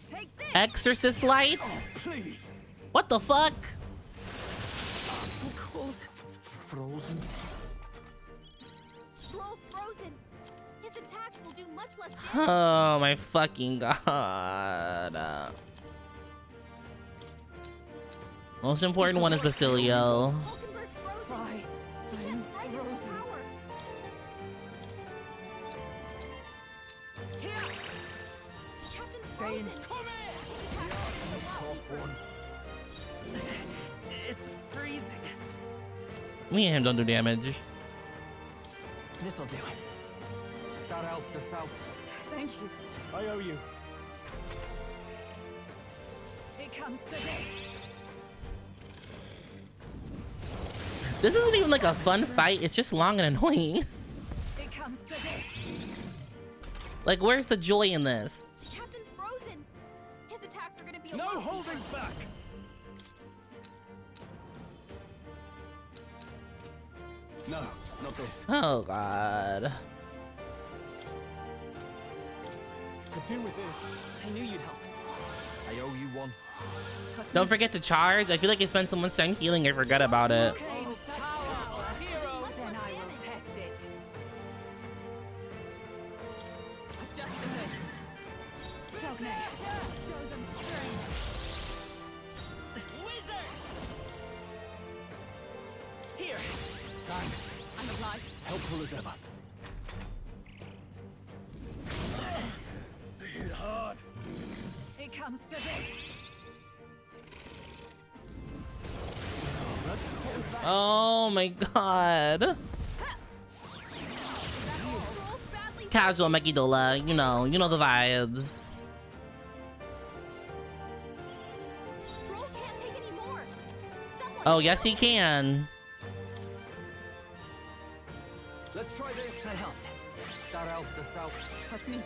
Take this. Exorcist lights. Please. What the fuck? Frozen. Troll's frozen. His attacks will do much less damage. Oh my fucking god. Most important one is Basilio. Fry. I'm frozen. Here. Stay in. Tough one. It's freezing. Me and him don't do damage. This'll do. That helped us out. Thank you. I owe you. It comes to this. This isn't even like a fun fight. It's just long and annoying. It comes to this. Like, where's the joy in this? Captain's frozen. His attacks are gonna be a No lot holding back. No, not this. Oh god. Could do with this. I knew you'd help. I owe you one. Don't forget to charge. I feel like I spent so much time healing I forgot about it. Claim such power, hero, then I will test it. Just the thing. Sogne, show them strength. Wizard! Here. Thanks. I'm obliged. Helpful as ever. Hit hard. It comes to this. Oh my god. Casual Megidola, you know the vibes. Stroll can't take any more. Oh yes he can. Let's try this. That helped. That helped us out. What's needed?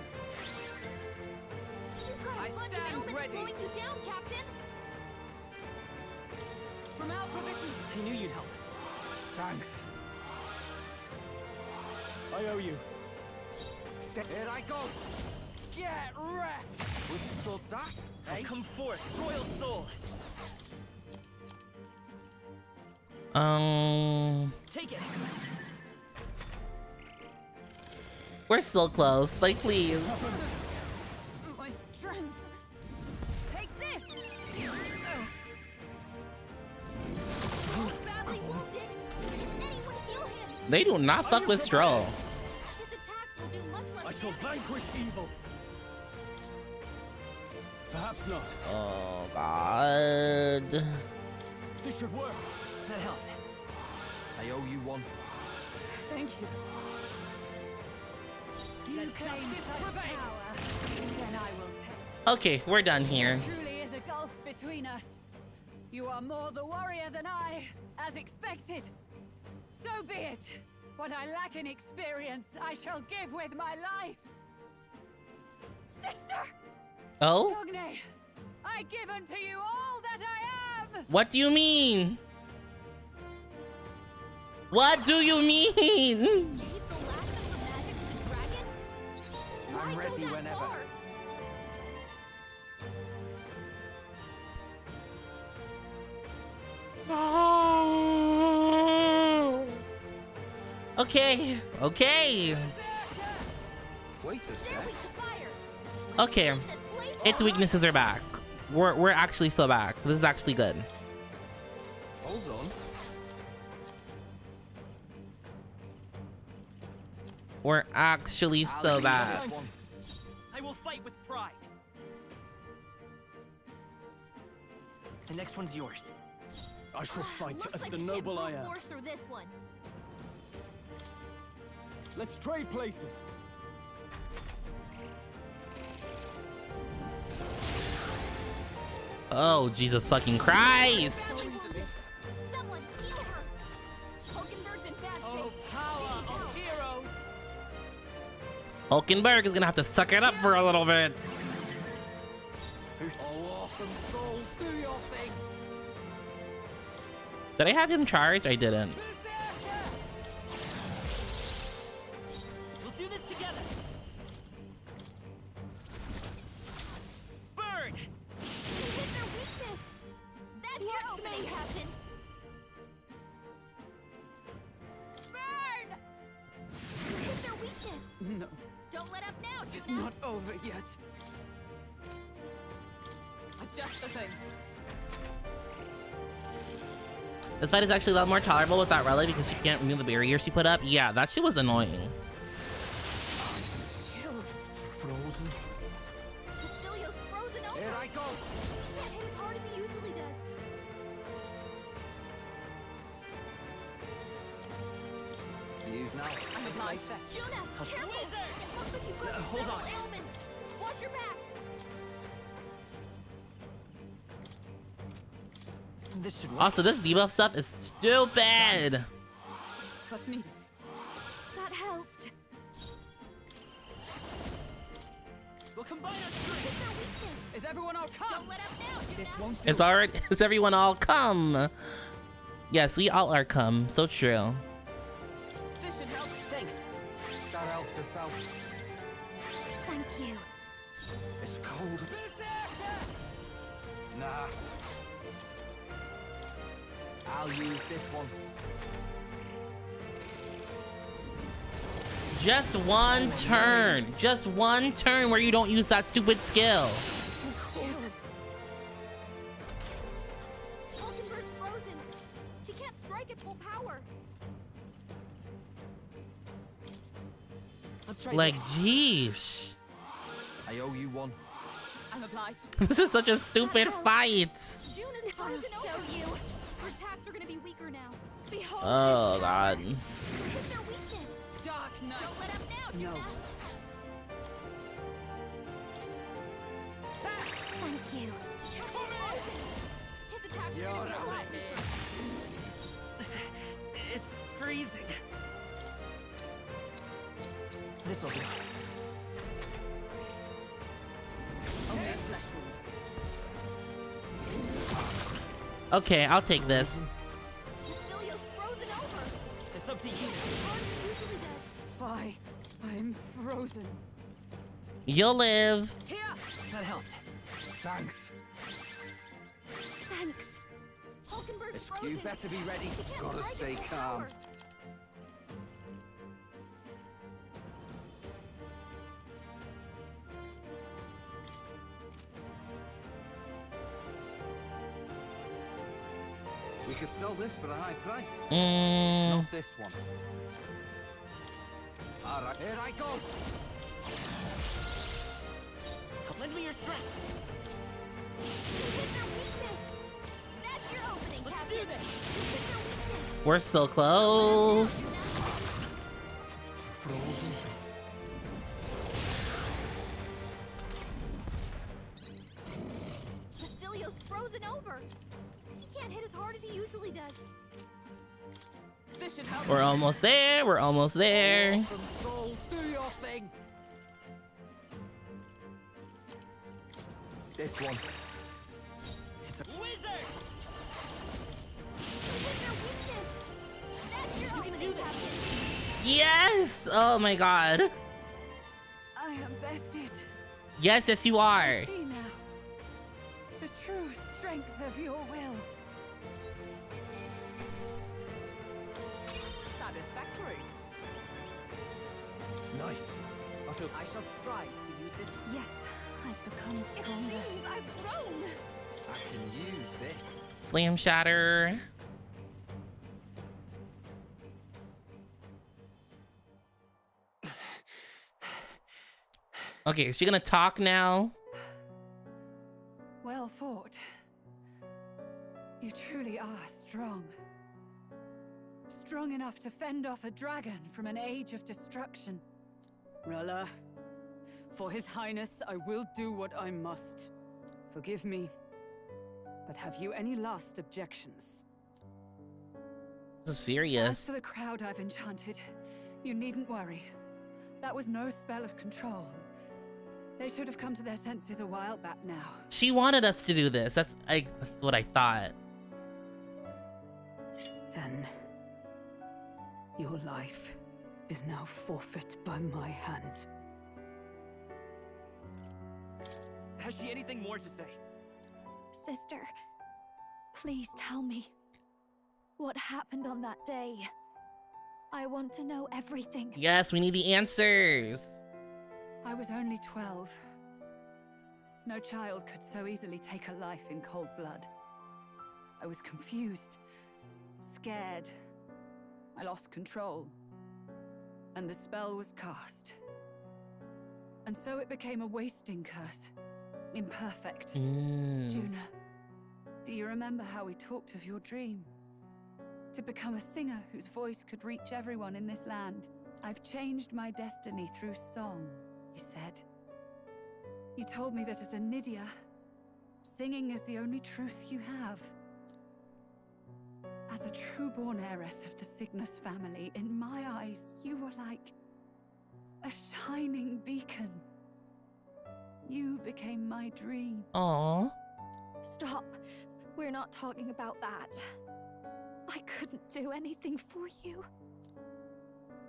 I stand ready. Slowing you down, Captain. From our provisions. I knew you'd help. Thanks. I owe you. Here I go. Get wrecked. Withstood that, eh? Come forth, royal soul. Take it. We're still close. Like, please. My strength. Take this. Badly wounded. Can anyone heal him? They do not fuck with Stroll. His attacks will do much less I shall damage. vanquish evil. Perhaps not. Oh god. This should work. That helped. I owe you one. Thank you. You claim such power, then I will take. Okay, we're done here. Truly is a gulf between us. You are more the warrior than I, as expected. So be it. What I lack in experience, I shall give with my life. Sister! Oh? Sogne, I give unto you all that I am! What do you mean? What do you mean? I'm ready whenever. Okay, okay. Okay, its weaknesses are back. We're actually still back. This is actually good. Hold on. We're actually still back. I will fight with pride. The next one's yours. I shall fight as the noble I am. Through this one. Let's trade places. Oh, Jesus fucking Christ! Someone heal her. Hulkenberg's in bad shape. Oh, power of heroes. Hulkenberg is gonna have to suck it up for a little bit. Oh, awesome souls, do your thing. Did I have him charge? I didn't. We'll do this together. Burn! With their weakness. That's your opening, Captain. Burn! With their weakness. No, Don't let up now, it's Tuna. not over yet. Adjust the thing. This fight is actually a lot more tolerable with that relic because she can't remove the barrier she put up. Yeah, that shit was annoying. Frozen. Cecilio's frozen over. Here I go. He can't hit as hard as he usually does. Use now. I'm obliged. Juna, careful! It looks like you've got hold several on. ailments. Watch your back. This should work. Also, this debuff stuff is stupid. What's needed? That helped. We'll combine our strength. With their weakness. Is everyone all come? Don't let up now, Juna. This won't do. It's already. Is everyone all come? Yes, we all are come. So true. This should help. Thanks. That helped us out. Thank you. It's cold. Nah. I'll use this one. Just one turn. Just one turn where you don't use that stupid skill. Hulkenberg's frozen. She can't strike at full power. Let's try Like, this. jeez. I owe you one. I'm obliged. This is such a stupid fight. Juna's frozen over. You. Her attacks are gonna be weaker now. Behold. Oh, God. With their weakness. Dark Knight. Don't let up now, Juna. Thank you. His attacks are gonna be a lot. It's freezing. This'll do. Only a flesh wound. Okay, I'll take this. Cecilio's frozen over. It's up to you. As hard as he usually does. Fie. I'm frozen. You'll live. Here. That helped. Thanks. Thanks. Hulkenberg's frozen. You better be ready. She can't Gotta strike stay at full calm. power. We could sell this for a high price. Mm. Not this one. All right, here I go. Lend me your strength. With their weakness. That's your opening, Captain. do this. With their weakness. We're so close. Frozen. Cecilio's frozen over. He can't hit as hard as he usually does. This should help. We're almost there. We're almost there. Awesome souls, do your thing. This one. It's a wizard. You can do this. Yes. Oh my god. I am bested. Yes, yes, you are. I see now the true strength of your will. Satisfactory. Nice. I shall strive to use this. Yes, I've become stronger. It seems I've grown. I can use this. Slam shatter. Okay, is she gonna talk now? Well fought. You truly are strong. Strong enough to fend off a dragon from an age of destruction. Rella, for His Highness, I will do what I must. Forgive me, but have you any last objections? This is As serious. for the crowd I've enchanted, you needn't worry. That was no spell of control. They should have come to their senses a while back now. She wanted us to do this. That's what I thought. Then, your life is now forfeit by my hand. Has she anything more to say? Sister, please tell me what happened on that day. I want to know everything. Yes, we need the answers. I was only 12. No child could so easily take a life in cold blood. I was confused, scared. I lost control. And the spell was cast. And so it became a wasting curse. Imperfect. Juna, do you remember how we talked of your dream? To become a singer whose voice could reach everyone in this land. I've changed my destiny through song, you said. You told me that as a Nydia, singing is the only truth you have. As a true-born heiress of the Cygnus family, in my eyes, you were like a shining beacon. You became my dream. Aww. Stop. We're not talking about that. I couldn't do anything for you.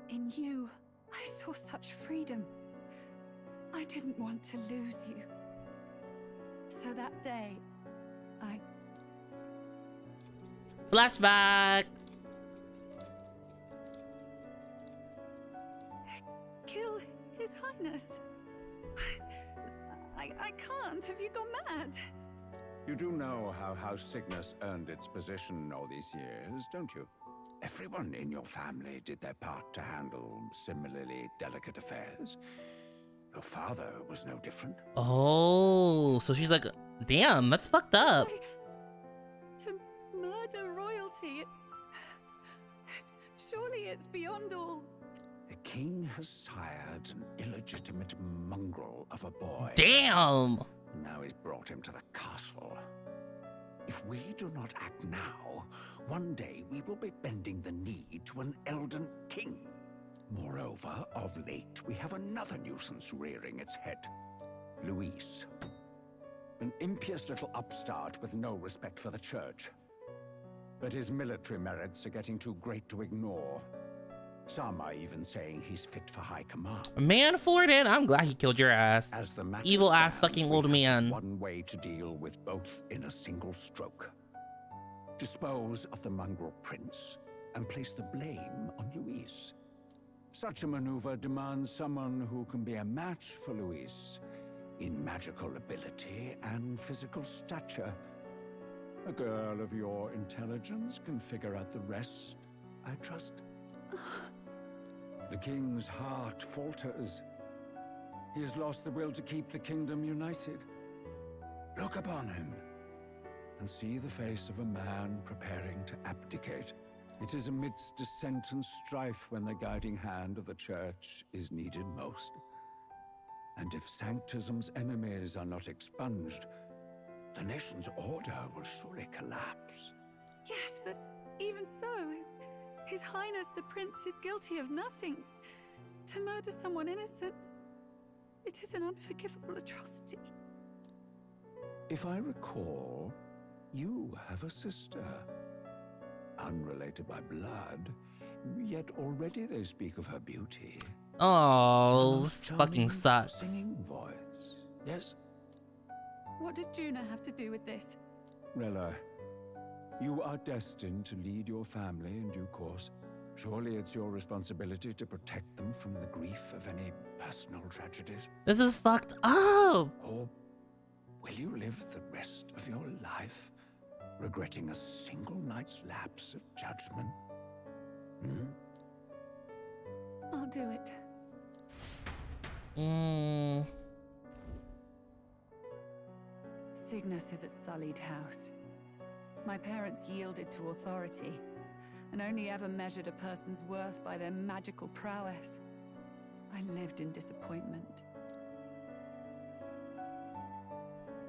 In you, I saw such freedom. I didn't want to lose you. So that day, I... Flashback. Kill His Highness. I can't. Have you gone mad? You do know how House Cygnus earned its position all these years, don't you? Everyone in your family did their part to handle similarly delicate affairs. Your father was no different. Oh, so she's like, damn, that's fucked up. To murder royalty, surely it's beyond all. The king has sired an illegitimate mongrel of a boy. Damn! Now he's brought him to the castle. If we do not act now, one day we will be bending the knee to an Elden king. Moreover, of late, we have another nuisance rearing its head. Luis. An impious little upstart with no respect for the church. But his military merits are getting too great to ignore. Some are even saying he's fit for high command. Man for it, I'm glad he killed your ass. As the matter Evil ass stands, fucking we old have man. one way to deal with both in a single stroke. Dispose of the mongrel prince and place the blame on Luis. Such a maneuver demands someone who can be a match for Luis in magical ability and physical stature. A girl of your intelligence can figure out the rest, I trust. The king's heart falters. He has lost the will to keep the kingdom united. Look upon him and see the face of a man preparing to abdicate. It is amidst dissent and strife when the guiding hand of the church is needed most. And if Sanctism's enemies are not expunged, the nation's order will surely collapse. Yes, but even so, His Highness the Prince is guilty of nothing. To murder someone innocent, it is an unforgivable atrocity. If I recall, you have a sister. Unrelated by blood, yet already they speak of her beauty. Oh, this fucking sucks. Singing voice, yes? What does Juna have to do with this? Rella, you are destined to lead your family in due course. Surely it's your responsibility to protect them from the grief of any personal tragedies. This is fucked up. Or will you live the rest of your life regretting a single night's lapse of judgment? I'll do it. Cygnus is a sullied house. My parents yielded to authority, and only ever measured a person's worth by their magical prowess. I lived in disappointment.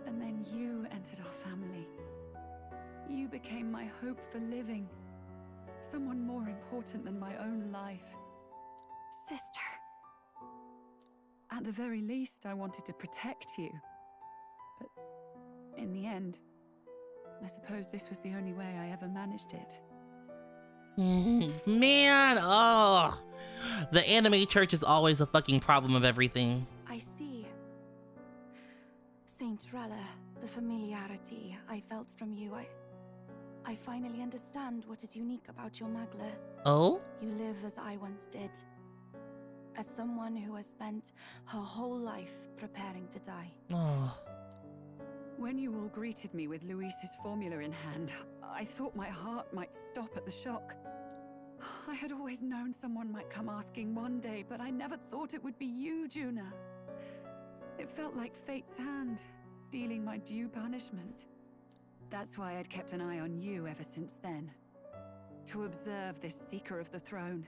And then you entered our family. You became my hope for living. Someone more important than my own life. Sister. At the very least, I wanted to protect you. But in the end, I suppose this was the only way I ever managed it. Man, oh, the anime church is always a fucking problem of everything. I see. Saint Rella, the familiarity I felt from you, I finally understand what is unique about your Magla. Oh? You live as I once did. As someone who has spent her whole life preparing to die. Oh. When you all greeted me with Luis's formula in hand, I thought my heart might stop at the shock. I had always known someone might come asking one day, but I never thought it would be you, Juna. It felt like fate's hand, dealing my due punishment. That's why I'd kept an eye on you ever since then. To observe this seeker of the throne.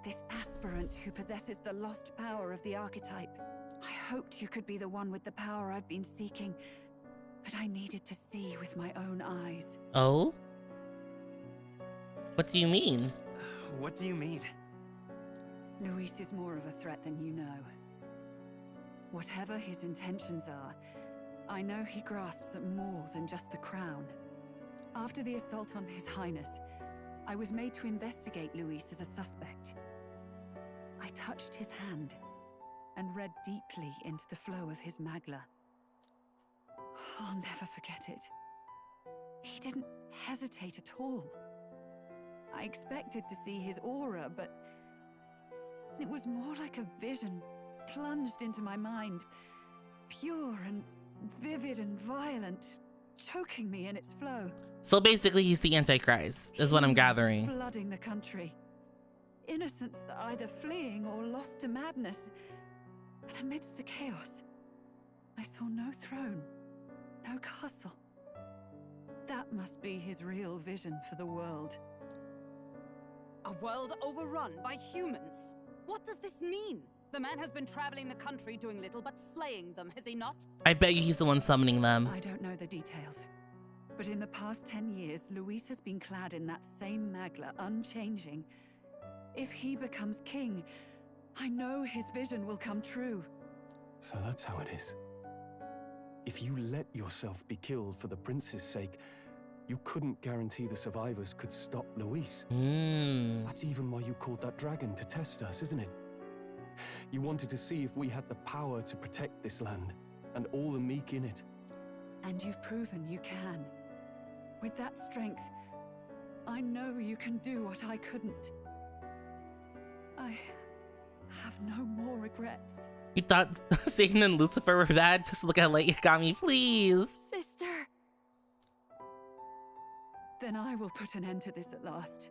This aspirant who possesses the lost power of the archetype. I hoped you could be the one with the power I've been seeking, but I needed to see with my own eyes. Oh? What do you mean? What do you mean? Luis is more of a threat than you know. Whatever his intentions are, I know he grasps at more than just the crown. After the assault on His Highness, I was made to investigate Luis as a suspect. I touched his hand and read deeply into the flow of his Magla. I'll never forget it. He didn't hesitate at all. I expected to see his aura, but it was more like a vision plunged into my mind, pure and vivid and violent, choking me in its flow. So basically he's the Antichrist, is what I'm gathering. Flooding the country. Innocents either fleeing or lost to madness. And amidst the chaos, I saw no throne, no castle. That must be his real vision for the world. A world overrun by humans? What does this mean? The man has been traveling the country doing little but slaying them, has he not? I bet you he's the one summoning them. I don't know the details. But in the past 10 years, Luis has been clad in that same Magla, unchanging. If he becomes king, I know his vision will come true. So that's how it is. If you let yourself be killed for the prince's sake, you couldn't guarantee the survivors could stop Luis. That's even why you called that dragon to test us, isn't it? You wanted to see if we had the power to protect this land, and all the meek in it. And you've proven you can. With that strength, I know you can do what I couldn't. I have no more regrets. You thought Satan and Lucifer were that? Just look how late you got me, please. Sister! Then I will put an end to this at last.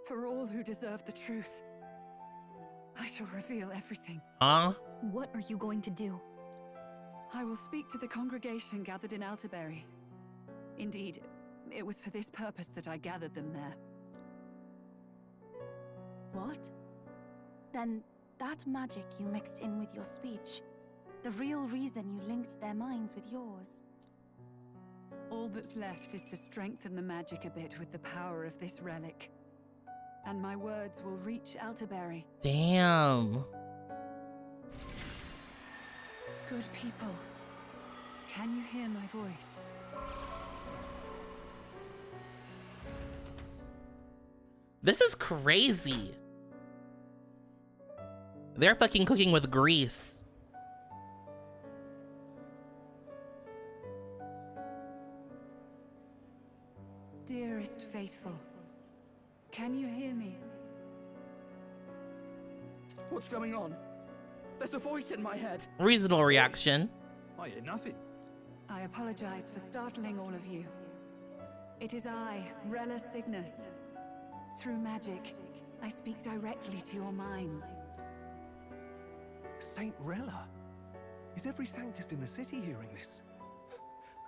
For all who deserve the truth. I shall reveal everything. Huh? What are you going to do? I will speak to the congregation gathered in Altaberry. Indeed, it was for this purpose that I gathered them there. What? Then that magic you mixed in with your speech, the real reason you linked their minds with yours. All that's left is to strengthen the magic a bit with the power of this relic. And my words will reach Altaberry. Damn. Good people, can you hear my voice? This is crazy. They're fucking cooking with grease. Dearest faithful, can you hear me? What's going on? There's a voice in my head. Reasonable reaction. I hear nothing. I apologize for startling all of you. It is I, Rella Cygnus. Through magic, I speak directly to your minds. Saint Rella? Is every Sanctist in the city hearing this?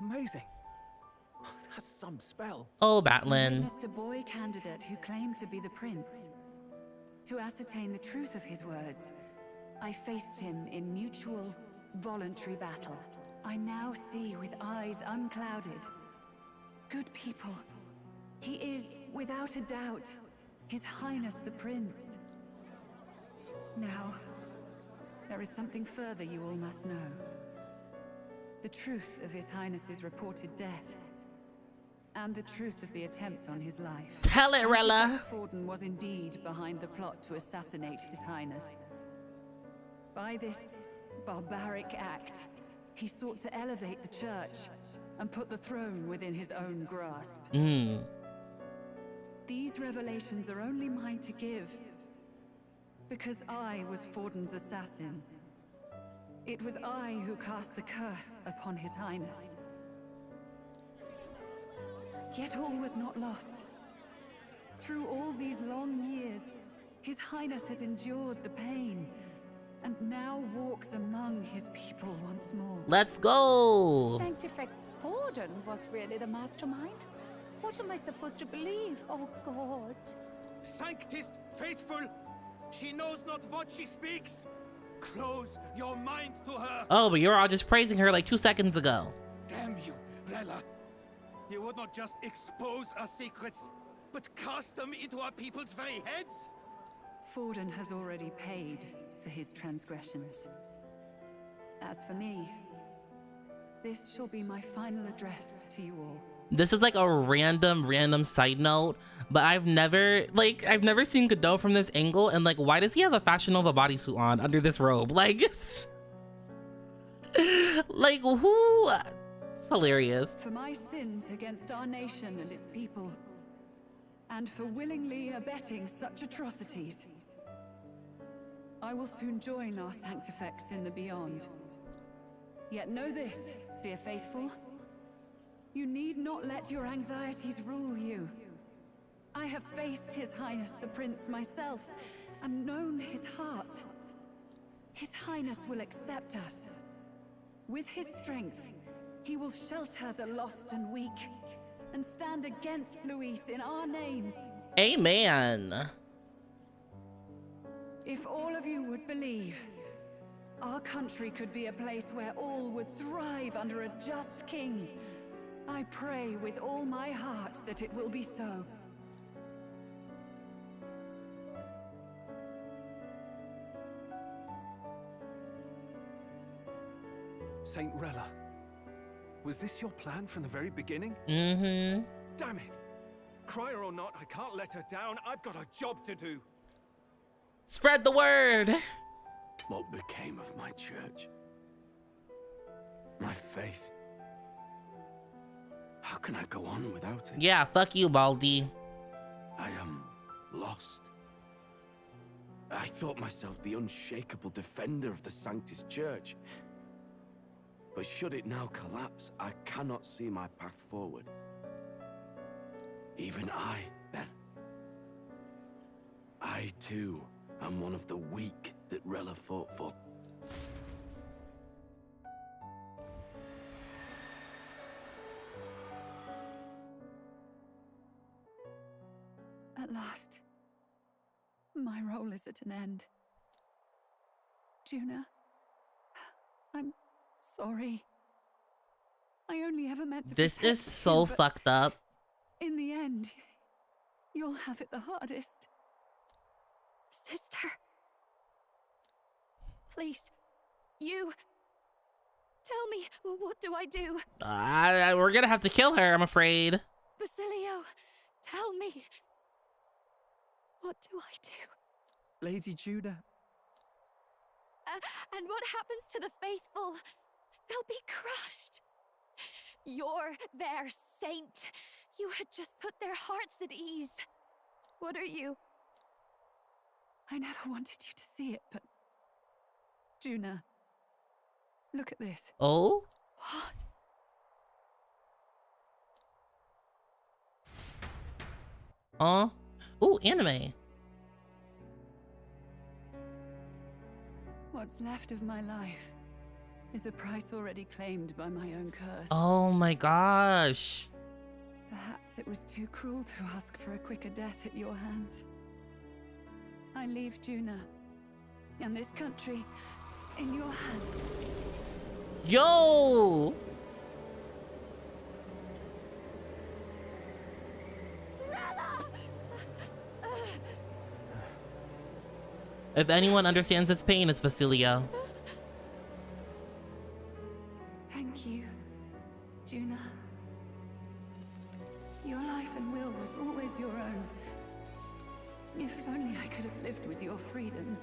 Amazing. That's some spell. Oh, I Batlin. witnessed a boy candidate who claimed to be the prince. To ascertain the truth of his words, I faced him in mutual, voluntary battle. I now see with eyes unclouded. Good people, he is, without a doubt, His Highness the Prince. Now, there is something further you all must know. The truth of His Highness's reported death, and the truth of the attempt on his life. Tell it, Rella. Forden was indeed behind the plot to assassinate His Highness. By this barbaric act, he sought to elevate the church and put the throne within his own grasp. These revelations are only mine to give, because I was Forden's assassin. It was I who cast the curse upon His Highness. Yet all was not lost. Through all these long years, His Highness has endured the pain, and now walks among his people once more. Let's go! Sanctifex Forden was really the mastermind? What am I supposed to believe? Oh God. Sanctist faithful, she knows not what she speaks. Close your mind to her. Oh, but you were all just praising her like 2 seconds ago. Damn you, Rella. You would not just expose our secrets, but cast them into our people's very heads? Forden has already paid for his transgressions. As for me, this shall be my final address to you all. This is like a random side note, but I've never seen Godot from this angle, and like, why does he have a Fashion Nova bodysuit on under this robe? Like, like who? It's hilarious. For my sins against our nation and its people, and for willingly abetting such atrocities, I will soon join our Sanctifex in the beyond. Yet know this, dear faithful, you need not let your anxieties rule you. I have faced His Highness the Prince myself, and known his heart. His Highness will accept us. With his strength, he will shelter the lost and weak, and stand against Luis in our names. Amen. If all of you would believe, our country could be a place where all would thrive under a just king. I pray with all my heart that it will be so. Saint Rella, was this your plan from the very beginning? Mm-hmm. Damn it! Crier or not, I can't let her down. I've got a job to do. Spread the word. What became of my church? My faith? How can I go on without it? Yeah, fuck you, Baldy. I am lost. I thought myself the unshakable defender of the Sanctist Church. But should it now collapse, I cannot see my path forward. Even I, then. I, too, am one of the weak that Rella fought for. At last, my role is at an end. Juna, I'm sorry. I only ever meant to This is protect so you, but fucked up. in the end, you'll have it the hardest. Sister. Please. You. Tell me, what do I do? We're gonna have to kill her, I'm afraid. Basilio, tell me. What do I do? Lady Judah. And what happens to the faithful? They'll be crushed. You're their saint. You had just put their hearts at ease. What are you? I never wanted you to see it, but... Juna, look at this. Oh? What? Ooh, anime. What's left of my life is a price already claimed by my own curse. Oh my gosh. Perhaps it was too cruel to ask for a quicker death at your hands. I leave Juna and this country in your hands. Yo! If anyone understands his pain, it's Basilio. Thank you, Juna. Your life and will was always your own. If only I could have lived with your freedom.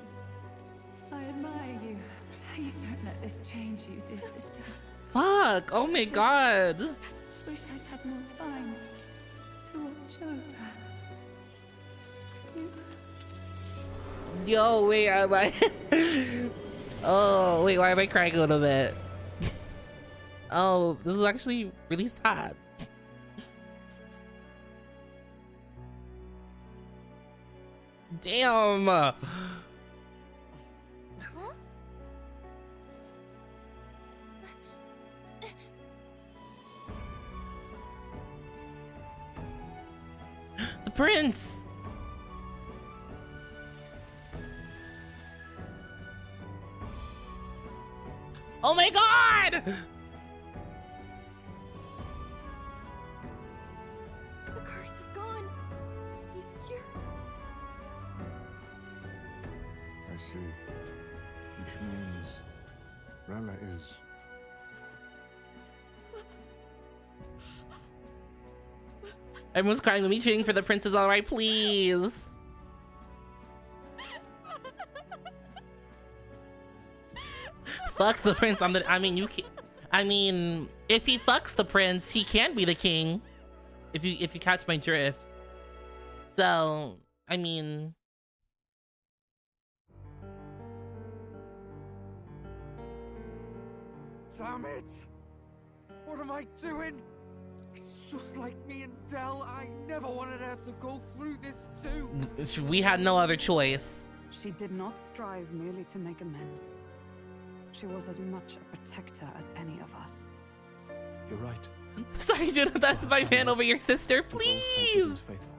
I admire you. Please don't let this change you, dear sister. Fuck! Oh my god! Wish I'd had more time to watch over. Yo, wait, am I... Oh, wait, why am I crying a little bit? Oh, this is actually really sad. Damn! Huh? The prince! Oh my god! The curse is gone. He's cured. I see. Which means Rella is... Everyone's crying with me, cheering for the prince is alright, please. Fuck the prince. I mean, you can. I mean, if he fucks the prince, he can be the king. If you catch my drift. So, I mean. Damn it! What am I doing? It's just like me and Dell. I never wanted her to go through this too. We had no other choice. She did not strive merely to make amends. She was as much a protector as any of us. You're right. Sorry, Judah, that's my man over your sister, please. Faithful,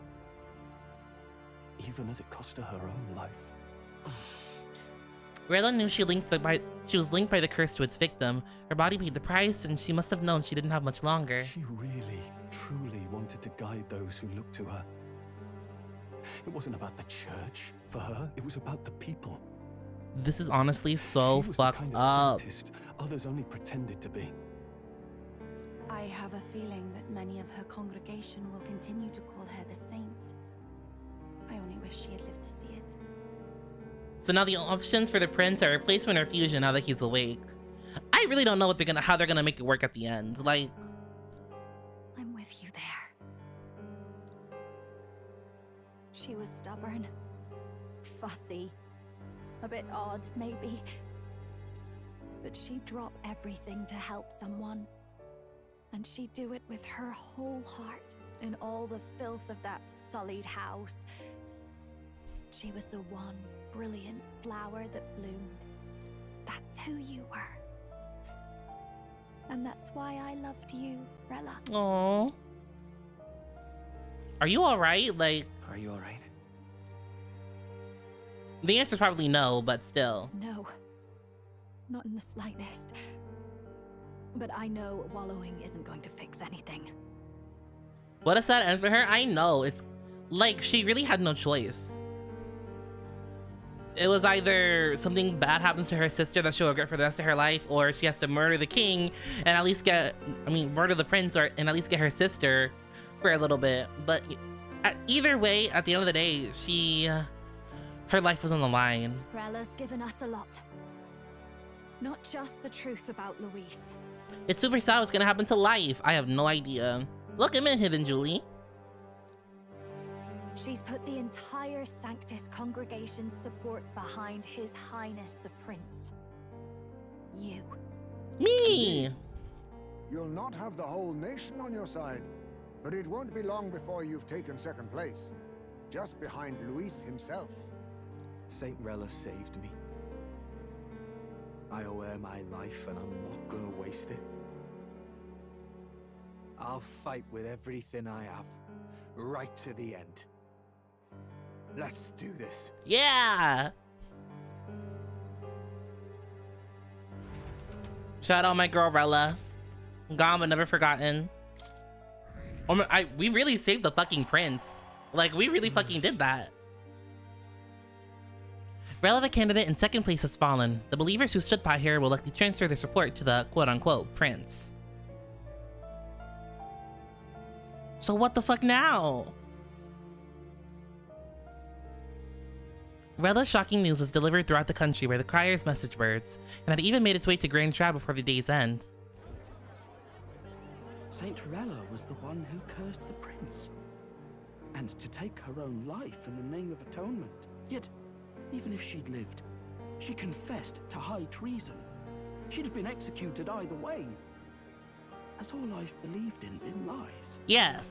even as it cost her her own life. Rella knew she was linked by the curse to its victim. Her body paid the price, and she must have known she didn't have much longer. She really, truly wanted to guide those who looked to her. It wasn't about the church for her, it was about the people. This is honestly so She was fucked the kind up. of scientist others only pretended to be. I have a feeling that many of her congregation will continue to call her the saint. I only wish she had lived to see it. So now the options for the prince are replacement or fusion now that he's awake. I really don't know what how they're gonna make it work at the end. Like, I'm with you there. She was stubborn, fussy, a bit odd maybe, but she'd drop everything to help someone. And she'd do it with her whole heart in all the filth of that sullied house. She was the one brilliant flower that bloomed. That's who you were. And that's why I loved you, Rella. aww. Are you alright? Like, are you alright? The answer's probably no, but still. No, not in the slightest. but I know wallowing isn't going to fix anything. What a sad end for her. I know. It's like she really had no choice. It was either something bad happens to her sister that she'll regret for the rest of her life, or she has to murder the king and at least get, murder the prince, or and at least get her sister for a little bit. But either way, at the end of the day, her life was on the line. Rella's given us a lot. Not just the truth about Luis. It's super sad what's gonna happen to life. I have no idea. Look him in, Hidden Julie. She's put the entire Sanctus congregation's support behind His Highness the Prince. You. Me! You'll not have the whole nation on your side, but it won't be long before you've taken second place, just behind Luis himself. Saint Rella saved me. I owe her my life, and I'm not gonna waste it. I'll fight with everything I have, right to the end. Let's do this. Yeah! Shout out my girl Rella. Gone but never forgotten. We really saved the fucking prince. Like, we really fucking did that. Rella, the candidate in second place, has fallen. The believers who stood by her will likely transfer their support to the quote-unquote prince. So what the fuck now? Rella's shocking news was delivered throughout the country by the crier's message birds, and had even made its way to Grand Trap before the day's end. Saint Rella was the one who cursed the prince. And to take her own life in the name of atonement. Yet, even if she'd lived, she confessed to high treason. She'd have been executed either way. Has all I've believed in been lies? Yes.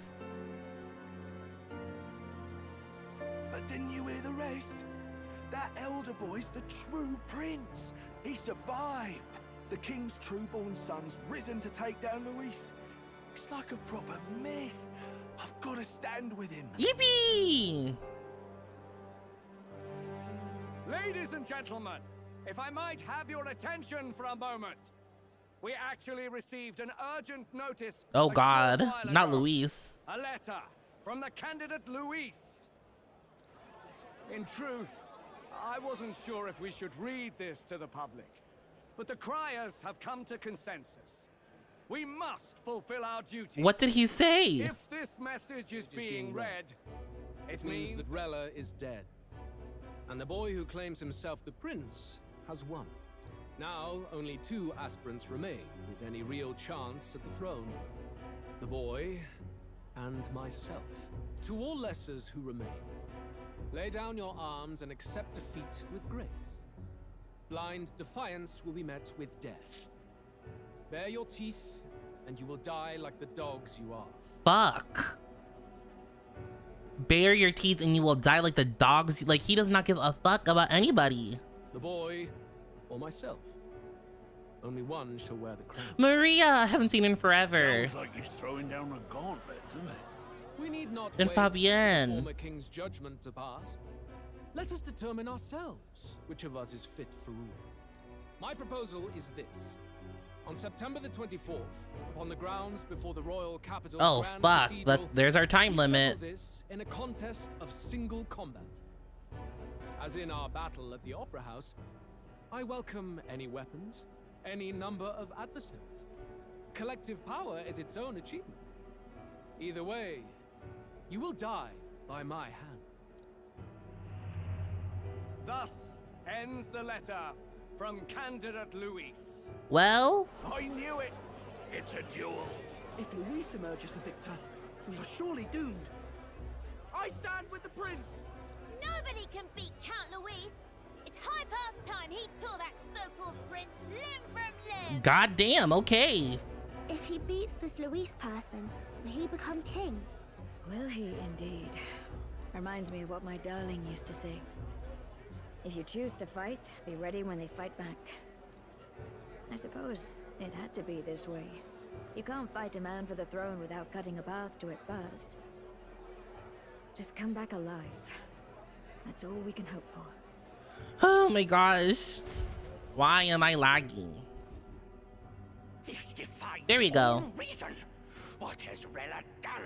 But didn't you hear the rest? That elder boy's the true prince. He survived. The king's true-born son's risen to take down Luis. It's like a proper myth. I've got to stand with him. Yippee! Ladies and gentlemen, if I might have your attention for a moment. We actually received an urgent notice. Oh God, not Luis. A letter from the candidate Luis. In truth, I wasn't sure if we should read this to the public, but the criers have come to consensus. We must fulfill our duties. What did he say? If this message is being read, it means that Rella is dead, and the boy who claims himself the prince has won. Now, only 2 aspirants remain with any real chance at the throne. The boy and myself. To all lessers who remain, lay down your arms and accept defeat with grace. Blind defiance will be met with death. Bare your teeth, and you will die like the dogs you are. Fuck. Bare your teeth and you will die like the dogs. Like, he does not give a fuck about anybody. The boy or myself. Only one shall wear the crown. Maria, I haven't seen her in forever. Sounds like he's throwing down a gauntlet, doesn't it? We need not And wait Fabienne. for the former king's judgment to pass. Let us determine ourselves which of us is fit for rule. My proposal is this. On September the 24th, upon the grounds before the royal capital, Oh Grand fuck, Cathedral, there's our time we limit. settle this in a contest of single combat. As in our battle at the Opera House, I welcome any weapons, any number of adversaries. Collective power is its own achievement. Either way, you will die by my hand. thus ends the letter from candidate Luis. Well? I knew it! It's a duel. If Luis emerges the victor, we are surely doomed. I stand with the prince! Nobody can beat Count Luis! It's high past time he tore that so-called prince limb from limb! Goddamn, okay. If he beats this Luis person, will he become king? Will he indeed? Reminds me of what my darling used to say. If you choose to fight, be ready when they fight back. I suppose it had to be this way. You can't fight a man for the throne without cutting a path to it first. Just come back alive. That's all we can hope for. Oh my gosh. Why am I lagging? This defies There we go. all reason. What has Rella done?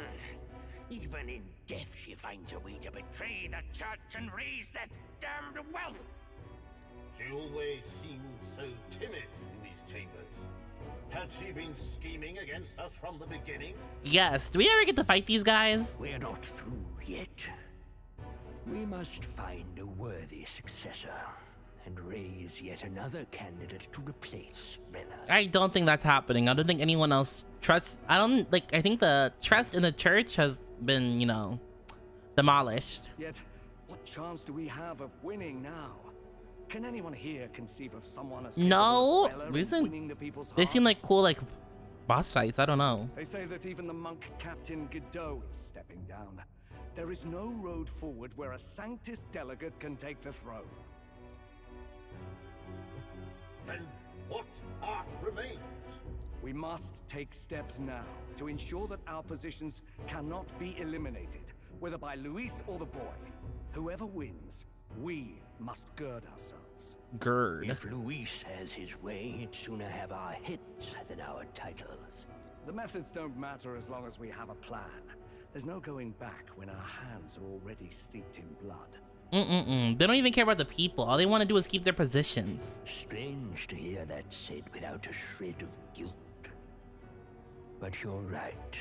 Even in death, she finds a way to betray the church and raise that damned wealth. She always seemed so timid in these chambers. Had she been scheming against us from the beginning? Yes. Do we ever get to fight these guys? We're not through yet. We must find a worthy successor and raise yet another candidate to replace Rella. I don't think that's happening. I don't think anyone else trusts. I think the trust in the church has been, you know, demolished. Yet, what chance do we have of winning now? Can anyone here conceive of someone as No, capable as Rella these in winning the people's they seem like hearts? cool, like boss fights. I don't know. They say that even the monk Captain Godot is stepping down. There is no road forward where a Sanctus delegate can take the throne. Then what path remains? We must take steps now to ensure that our positions cannot be eliminated, whether by Luis or the boy. Whoever wins, we must gird ourselves. Gird. If Luis has his way, he'd sooner have our hits than our titles. The methods don't matter as long as we have a plan. There's no going back when our hands are already steeped in blood. They don't even care about the people. All they want to do is keep their positions. Strange to hear that said without a shred of guilt. But you're right.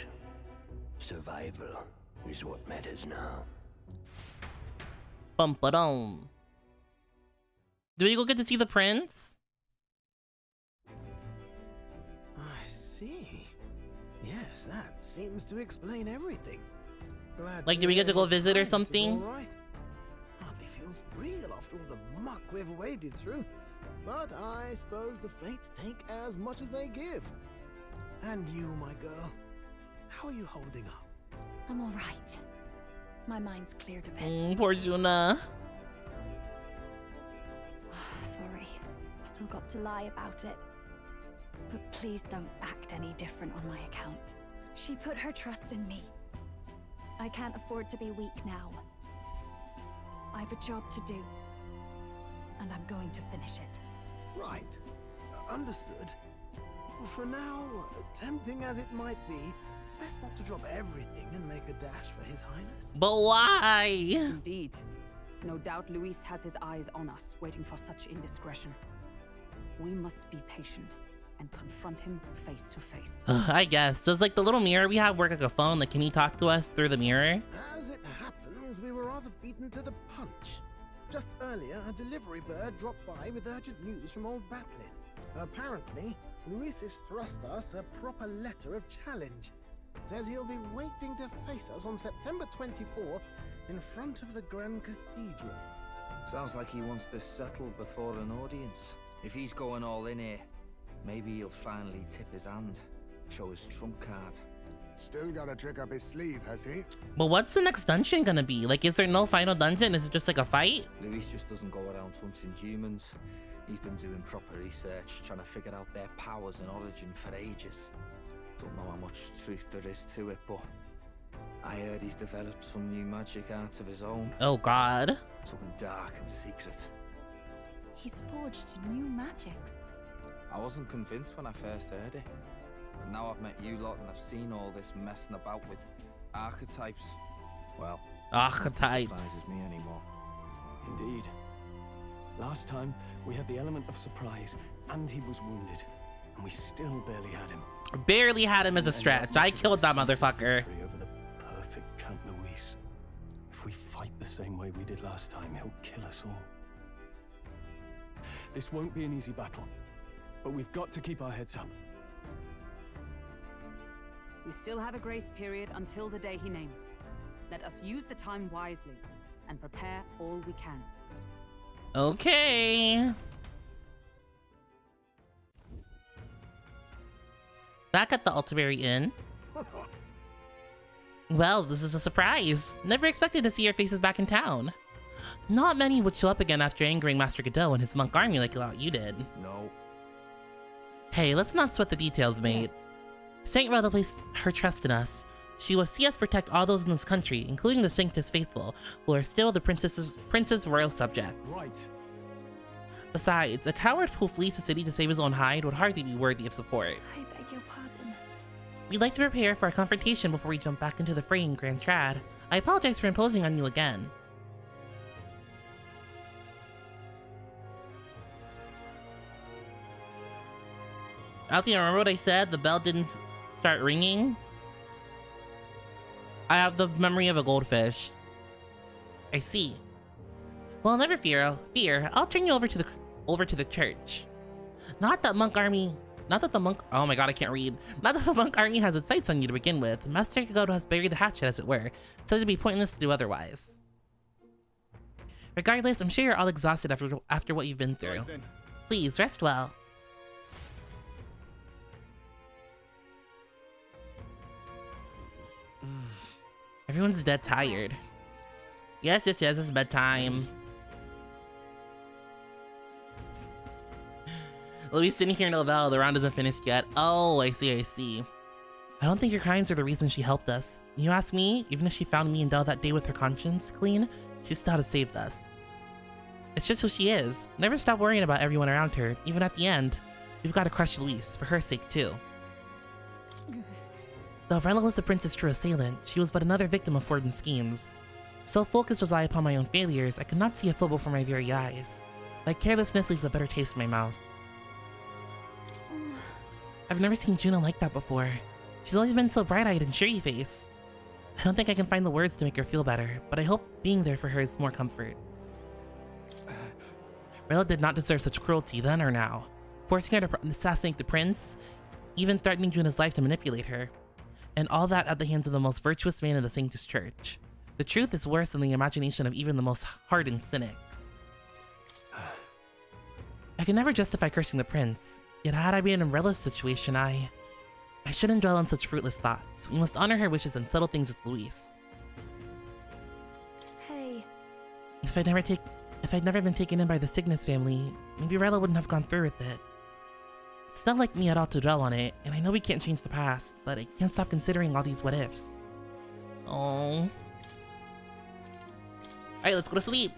Survival is what matters now. Bum-ba-dum. Do we go get to see the prince? I see. Yes, that seems to explain everything. Glad Like, do we get to go His visit or Highness is something? all right. Hardly feels real after all the muck we've waded through. But I suppose the fates take as much as they give. And you, my girl, how are you holding up? I'm all right. My mind's cleared a bit. Poor Juna. Sorry. Still got to lie about it. But please don't act any different on my account. She put her trust in me. I can't afford to be weak now. I've a job to do. And I'm going to finish it. Right. Understood. For now, tempting as it might be, best not to drop everything and make a dash for His Highness. But why? Indeed. No doubt Luis has his eyes on us, waiting for such indiscretion. We must be patient and confront him face to face. I guess. Does like the little mirror we have work like a phone? Like, can he talk to us through the mirror? As it happens, we were rather beaten to the punch. Just earlier, a delivery bird dropped by with urgent news from old Batlin. Apparently, Luis has thrust us a proper letter of challenge. Says he'll be waiting to face us on September 24th in front of the Grand Cathedral. Sounds like he wants this settled before an audience. If he's going all in here, maybe he'll finally tip his hand, show his trump card. Still got a trick up his sleeve, has he? But what's the next dungeon gonna be? Like, is there no final dungeon? Is it just like a fight? Luis just doesn't go around hunting humans. He's been doing proper research, trying to figure out their powers and origin for ages. Don't know how much truth there is to it, but I heard he's developed some new magic art of his own. Oh god. Something dark and secret. He's forged new magics. I wasn't convinced when I first heard it. But now I've met you lot and I've seen all this messing about with archetypes. Well, archetypes. It surprises me anymore. Indeed. Last time, we had the element of surprise, and he was wounded. And we still barely had him. Barely had him as a stretch. I killed that motherfucker. Over the perfect Count Luis. If we fight the same way we did last time, he'll kill us all. This won't be an easy battle, but we've got to keep our heads up. We still have a grace period until the day he named. Let us use the time wisely and prepare all we can. Okay. Back at the Altivary Inn. Well, this is a surprise. Never expected to see your faces back in town. Not many would show up again after angering Master Godot and his monk army like you did. No. Hey, let's not sweat the details, mate. Yes. Saint Rhoda placed her trust in us. She will see us protect all those in this country, including the Sanctus faithful, who are still the prince's royal subjects. Right. Besides, a coward who flees the city to save his own hide would hardly be worthy of support. I beg your pardon. We'd like to prepare for a confrontation before we jump back into the fray in Grand Trad. I apologize for imposing on you again. Althea, remember what I said? The bell didn't start ringing? I have the memory of a goldfish. I see. Well, never fear. I'll turn you over to the church. Not that the monk oh my god, I can't read. Not that the monk army has its sights on you to begin with. Master Kikoto has buried the hatchet, as it were, so it'd be pointless to do otherwise. Regardless, I'm sure you're all exhausted after what you've been through. Right, please, rest well. Everyone's dead tired. Yes, it's bedtime. Luis didn't hear no bell. The round isn't finished yet. Oh, I see. I don't think your crimes are the reason she helped us. You ask me, even if she found me and Del that day with her conscience clean, she still had saved us. It's just who she is. Never stop worrying about everyone around her. Even at the end, we've got to crush Luis, for her sake too. Though Rella was the prince's true assailant, she was but another victim of Forden's schemes. So focused was I upon my own failures, I could not see a foe before my very eyes. My carelessness leaves a bitter taste in my mouth. I've never seen Juno like that before. She's always been so bright-eyed and cheery-faced. I don't think I can find the words to make her feel better, but I hope being there for her is more comfort. Rella did not deserve such cruelty then or now. Forcing her to assassinate the prince, even threatening Juno's life to manipulate her. And all that at the hands of the most virtuous man in the Sanctus Church. The truth is worse than the imagination of even the most hardened cynic. I can never justify cursing the prince, yet had I been in Rella's situation, I shouldn't dwell on such fruitless thoughts. We must honor her wishes and settle things with Luis. Hey. If I'd never been taken in by the Cygnus family, maybe Rella wouldn't have gone through with it. It's not like me at all to dwell on it, and I know we can't change the past, but I can't stop considering all these what ifs. Oh. Alright, let's go to sleep.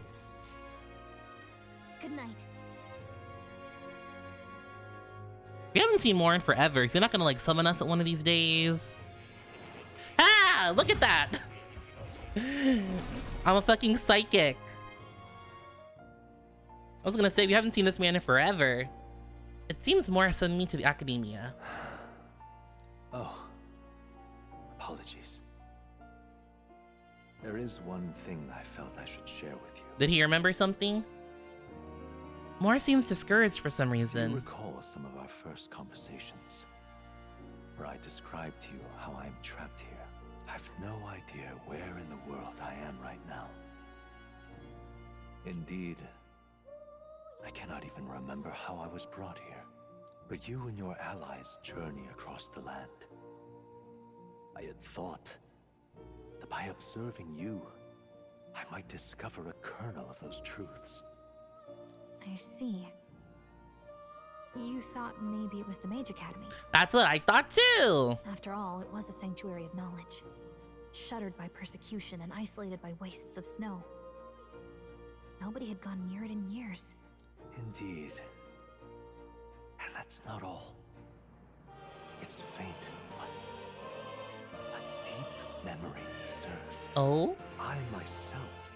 Good night. We haven't seen more in forever. He's not gonna like summon us at one of these days. Ah! Look at that! I'm a fucking psychic. I was gonna say, we haven't seen this man in forever. It seems more send me to the academia. Oh. Apologies. There is one thing I felt I should share with you. Did he remember something? Moore seems discouraged for some reason. Do you recall some of our first conversations, where I described to you how I'm trapped here? I've no idea where in the world I am right now. Indeed, I cannot even remember how I was brought here. But you and your allies journey across the land. I had thought that by observing you, I might discover a kernel of those truths. I see. You thought maybe it was the Mage Academy. That's what I thought too! After all, it was a sanctuary of knowledge. Shuttered by persecution and isolated by wastes of snow. Nobody had gone near it in years. Indeed. And that's not all. It's faint, but a deep memory stirs. Oh? I myself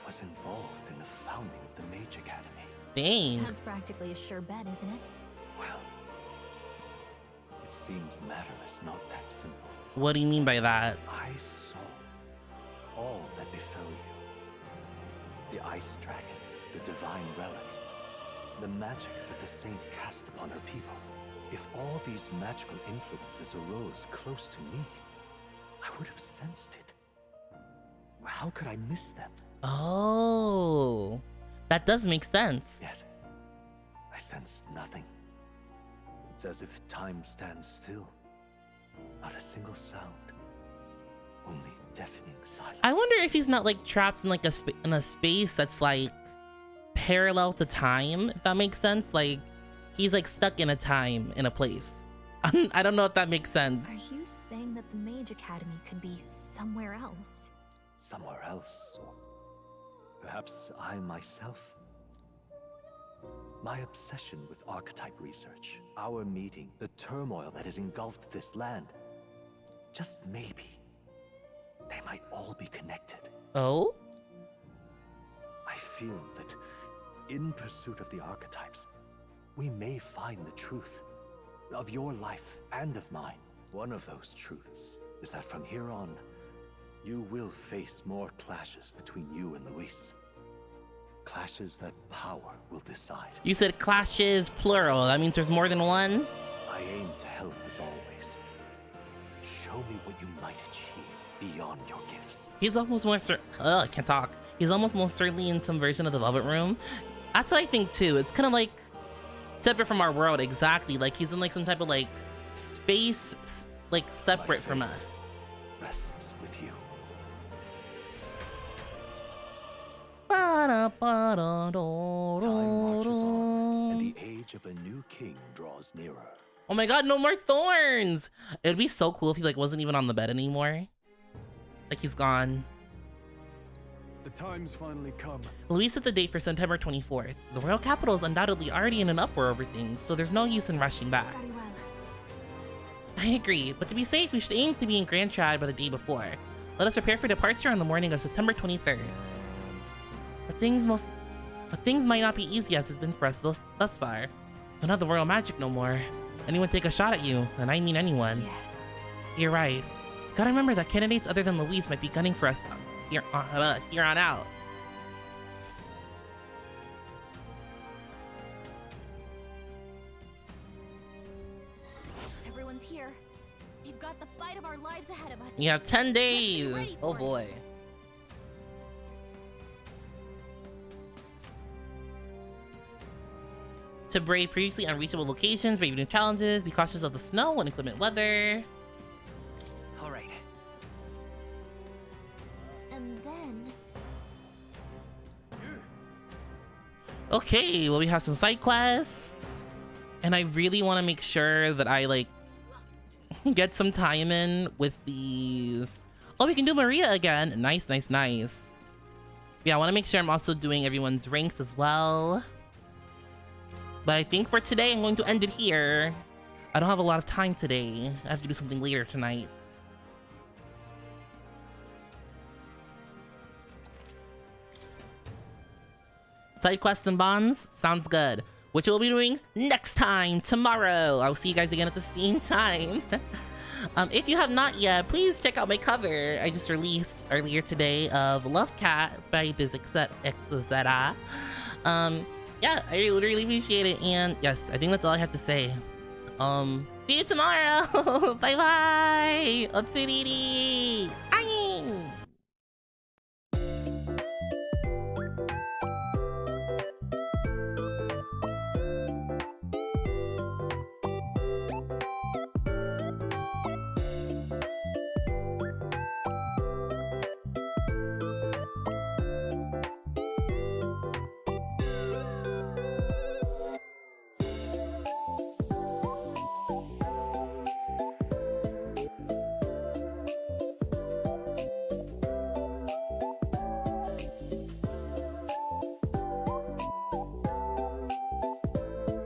was involved in the founding of the Mage Academy. Dang. That's practically a sure bet, isn't it? Well, it seems the matter is not that simple. What do you mean by that? I saw all that befell you. The ice dragon, the divine relic, the magic that the saint cast upon her people. If all these magical influences arose close to me, I would have sensed it. How could I miss them? Oh, that does make sense. Yet, I sensed nothing. It's as if time stands still. Not a single sound. Only deafening silence. I wonder if he's not like trapped in like a space that's like parallel to time, if that makes sense. Like he's like stuck in a time in a place. I don't know if that makes sense. Are you saying that the Mage Academy could be somewhere else? Somewhere else, or perhaps I myself. My obsession with archetype research, our meeting, the turmoil that has engulfed this land. Just maybe, they might all be connected. Oh? I feel that in pursuit of the archetypes, we may find the truth of your life and of mine. One of those truths is that from here on, you will face more clashes between you and Luis. Clashes that power will decide. You said clashes plural. That means there's more than one? I aim to help as always. Show me what you might achieve beyond your gifts. He's almost I can't talk. He's almost most certainly in some version of the Velvet Room. That's what I think too. It's kind of like separate from our world, exactly. Like he's in like some type of like space, like separate from us. Rests with you. Time marches on, and the age of a new king draws nearer. Oh my god, no more thorns! It'd be so cool if he like wasn't even on the bed anymore. Like he's gone. The time's finally come. Luis set the date for September 24th. The royal capital is undoubtedly already in an uproar over things, so there's no use in rushing back. Very well. I agree, but to be safe, we should aim to be in Grand Trad by the day before. Let us prepare for departure on the morning of September 23rd. But things might not be easy as it's been for us thus far. Don't have the royal magic no more. Anyone take a shot at you, and I mean anyone. Yes. You're right. Gotta remember that candidates other than Luis might be gunning for us here on out. Everyone's here. We've got the fight of our lives ahead of us. You have 10 days. Oh boy. To brave previously unreachable locations, brave new challenges, be cautious of the snow and inclement weather. All right. And then... Okay, well we have some side quests. And I really want to make sure that I like get some time in with these. Oh, we can do Maria again. Nice, nice, nice. Yeah, I want to make sure I'm also doing everyone's ranks as well. But I think for today, I'm going to end it here. I don't have a lot of time today. I have to do something later tonight. Side quests and bonds? Sounds good. Which we'll be doing next time, tomorrow. I'll see you guys again at the same time. If you have not yet, please check out my cover I just released earlier today of Love Cat by BizXZ. Yeah, I really appreciate it. And yes, I think that's all I have to say. See you tomorrow. Bye bye. Otsuriri.